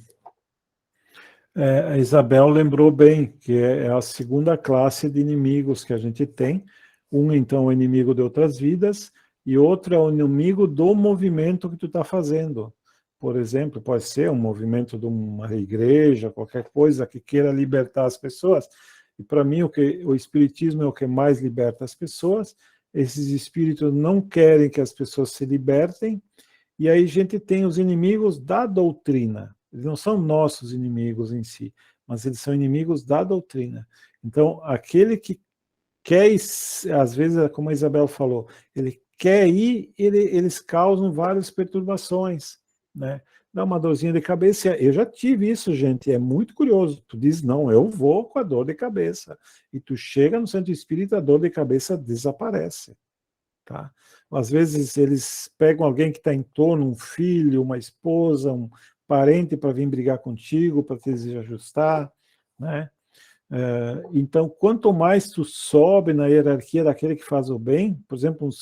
A Isabel lembrou bem que é a segunda classe de inimigos que a gente tem. Um, então, é o inimigo de outras vidas, e outro é o inimigo do movimento que tu está fazendo. Por exemplo, pode ser um movimento de uma igreja, qualquer coisa que queira libertar as pessoas. E para mim, o Espiritismo é o que mais liberta as pessoas. Esses espíritos não querem que as pessoas se libertem, e aí a gente tem os inimigos da doutrina. Eles não são nossos inimigos em si, mas eles são inimigos da doutrina. Então, aquele que quer, às vezes, como a Isabel falou, ele quer ir, eles causam várias perturbações, né? Dá uma dorzinha de cabeça. Eu já tive isso, gente, é muito curioso. Tu diz, não, eu vou com a dor de cabeça. E tu chega no centro espírita, a dor de cabeça desaparece. Tá? Às vezes eles pegam alguém que está em torno, um filho, uma esposa, um parente para vir brigar contigo, para te desajustar, né? Então, quanto mais tu sobe na hierarquia daquele que faz o bem, por exemplo, o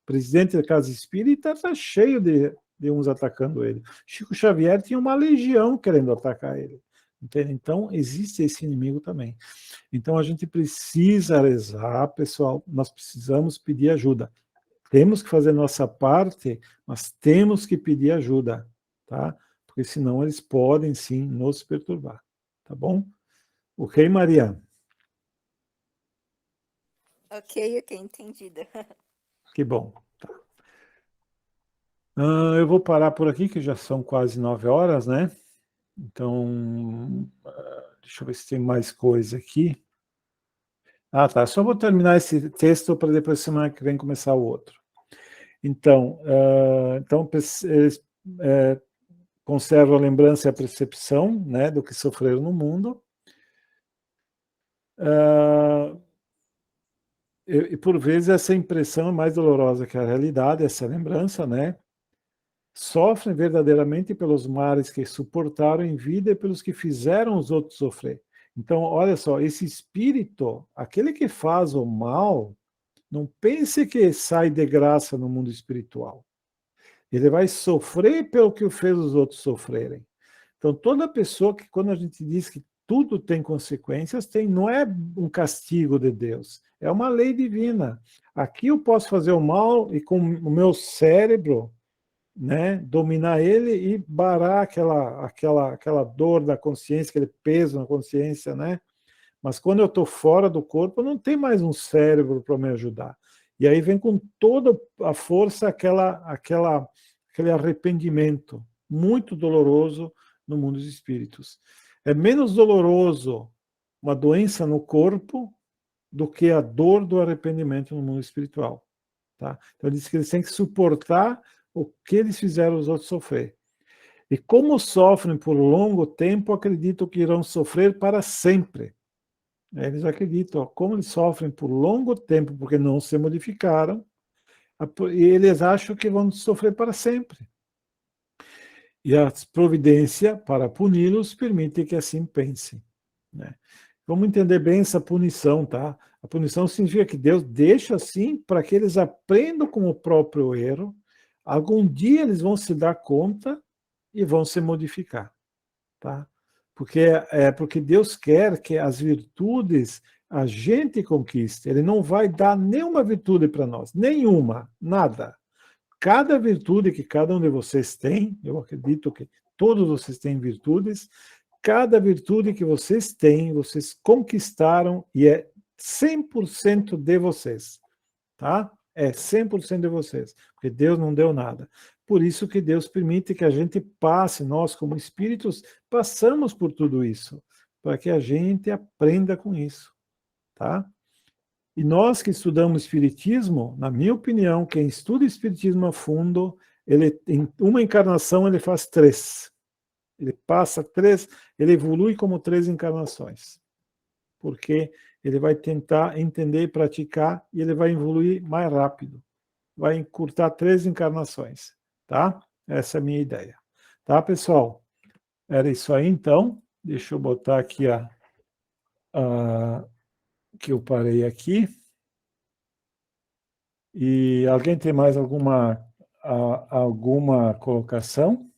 presidente da Casa Espírita está cheio de uns atacando ele. Chico Xavier tinha uma legião querendo atacar ele. Entende? Então, existe esse inimigo também. Então, a gente precisa rezar, pessoal, nós precisamos pedir ajuda. Temos que fazer nossa parte, mas temos que pedir ajuda, tá? Porque senão eles podem, sim, nos perturbar, tá bom? Ok, Maria?
Ok, entendida.
Que bom. Tá. Eu vou parar por aqui, que já são quase 9 horas, né? Então, deixa eu ver se tem mais coisa aqui. Ah, tá. Só vou terminar esse texto para depois, semana que vem, começar o outro. Então, eles conservam a lembrança e a percepção, né, do que sofreram no mundo. E por vezes essa impressão é mais dolorosa que a realidade, essa lembrança, né? Sofrem verdadeiramente pelos males que suportaram em vida e pelos que fizeram os outros sofrer. Então, olha só, esse espírito, aquele que faz o mal, não pense que sai de graça no mundo espiritual. Ele vai sofrer pelo que fez os outros sofrerem. Então, toda pessoa que, quando a gente diz que tudo tem consequências, não é um castigo de Deus, é uma lei divina. Aqui eu posso fazer o mal e com o meu cérebro, né, dominar ele e barar aquela dor da consciência, aquele peso na consciência, né? Mas quando eu estou fora do corpo, não tem mais um cérebro para me ajudar. E aí vem com toda a força aquele arrependimento muito doloroso no mundo dos espíritos. É menos doloroso uma doença no corpo do que a dor do arrependimento no mundo espiritual. Tá? Então, ele diz que eles têm que suportar o que eles fizeram os outros sofrer. E como sofrem por longo tempo, acreditam que irão sofrer para sempre. Eles acreditam, como eles sofrem por longo tempo, porque não se modificaram, e eles acham que vão sofrer para sempre. E a providência, para puni-los, permite que assim pensem. Né? Vamos entender bem essa punição, tá? A punição significa que Deus deixa assim para que eles aprendam com o próprio erro. Algum dia eles vão se dar conta e vão se modificar, tá? Porque Deus quer que as virtudes a gente conquiste. Ele não vai dar nenhuma virtude para nós, nenhuma, nada. Cada virtude que cada um de vocês tem, eu acredito que todos vocês têm virtudes, cada virtude que vocês têm, vocês conquistaram e é 100% de vocês, tá? É 100% de vocês, porque Deus não deu nada. Por isso que Deus permite que a gente passe, nós como espíritos, passamos por tudo isso, para que a gente aprenda com isso, tá? E nós que estudamos Espiritismo, na minha opinião, quem estuda Espiritismo a fundo, ele em uma encarnação ele faz 3. Ele passa 3, ele evolui como 3 encarnações. Porque ele vai tentar entender e praticar e ele vai evoluir mais rápido. Vai encurtar 3 encarnações, tá? Essa é a minha ideia. Tá, pessoal? Era isso aí, então. Deixa eu botar aqui que eu parei aqui. E alguém tem mais alguma colocação?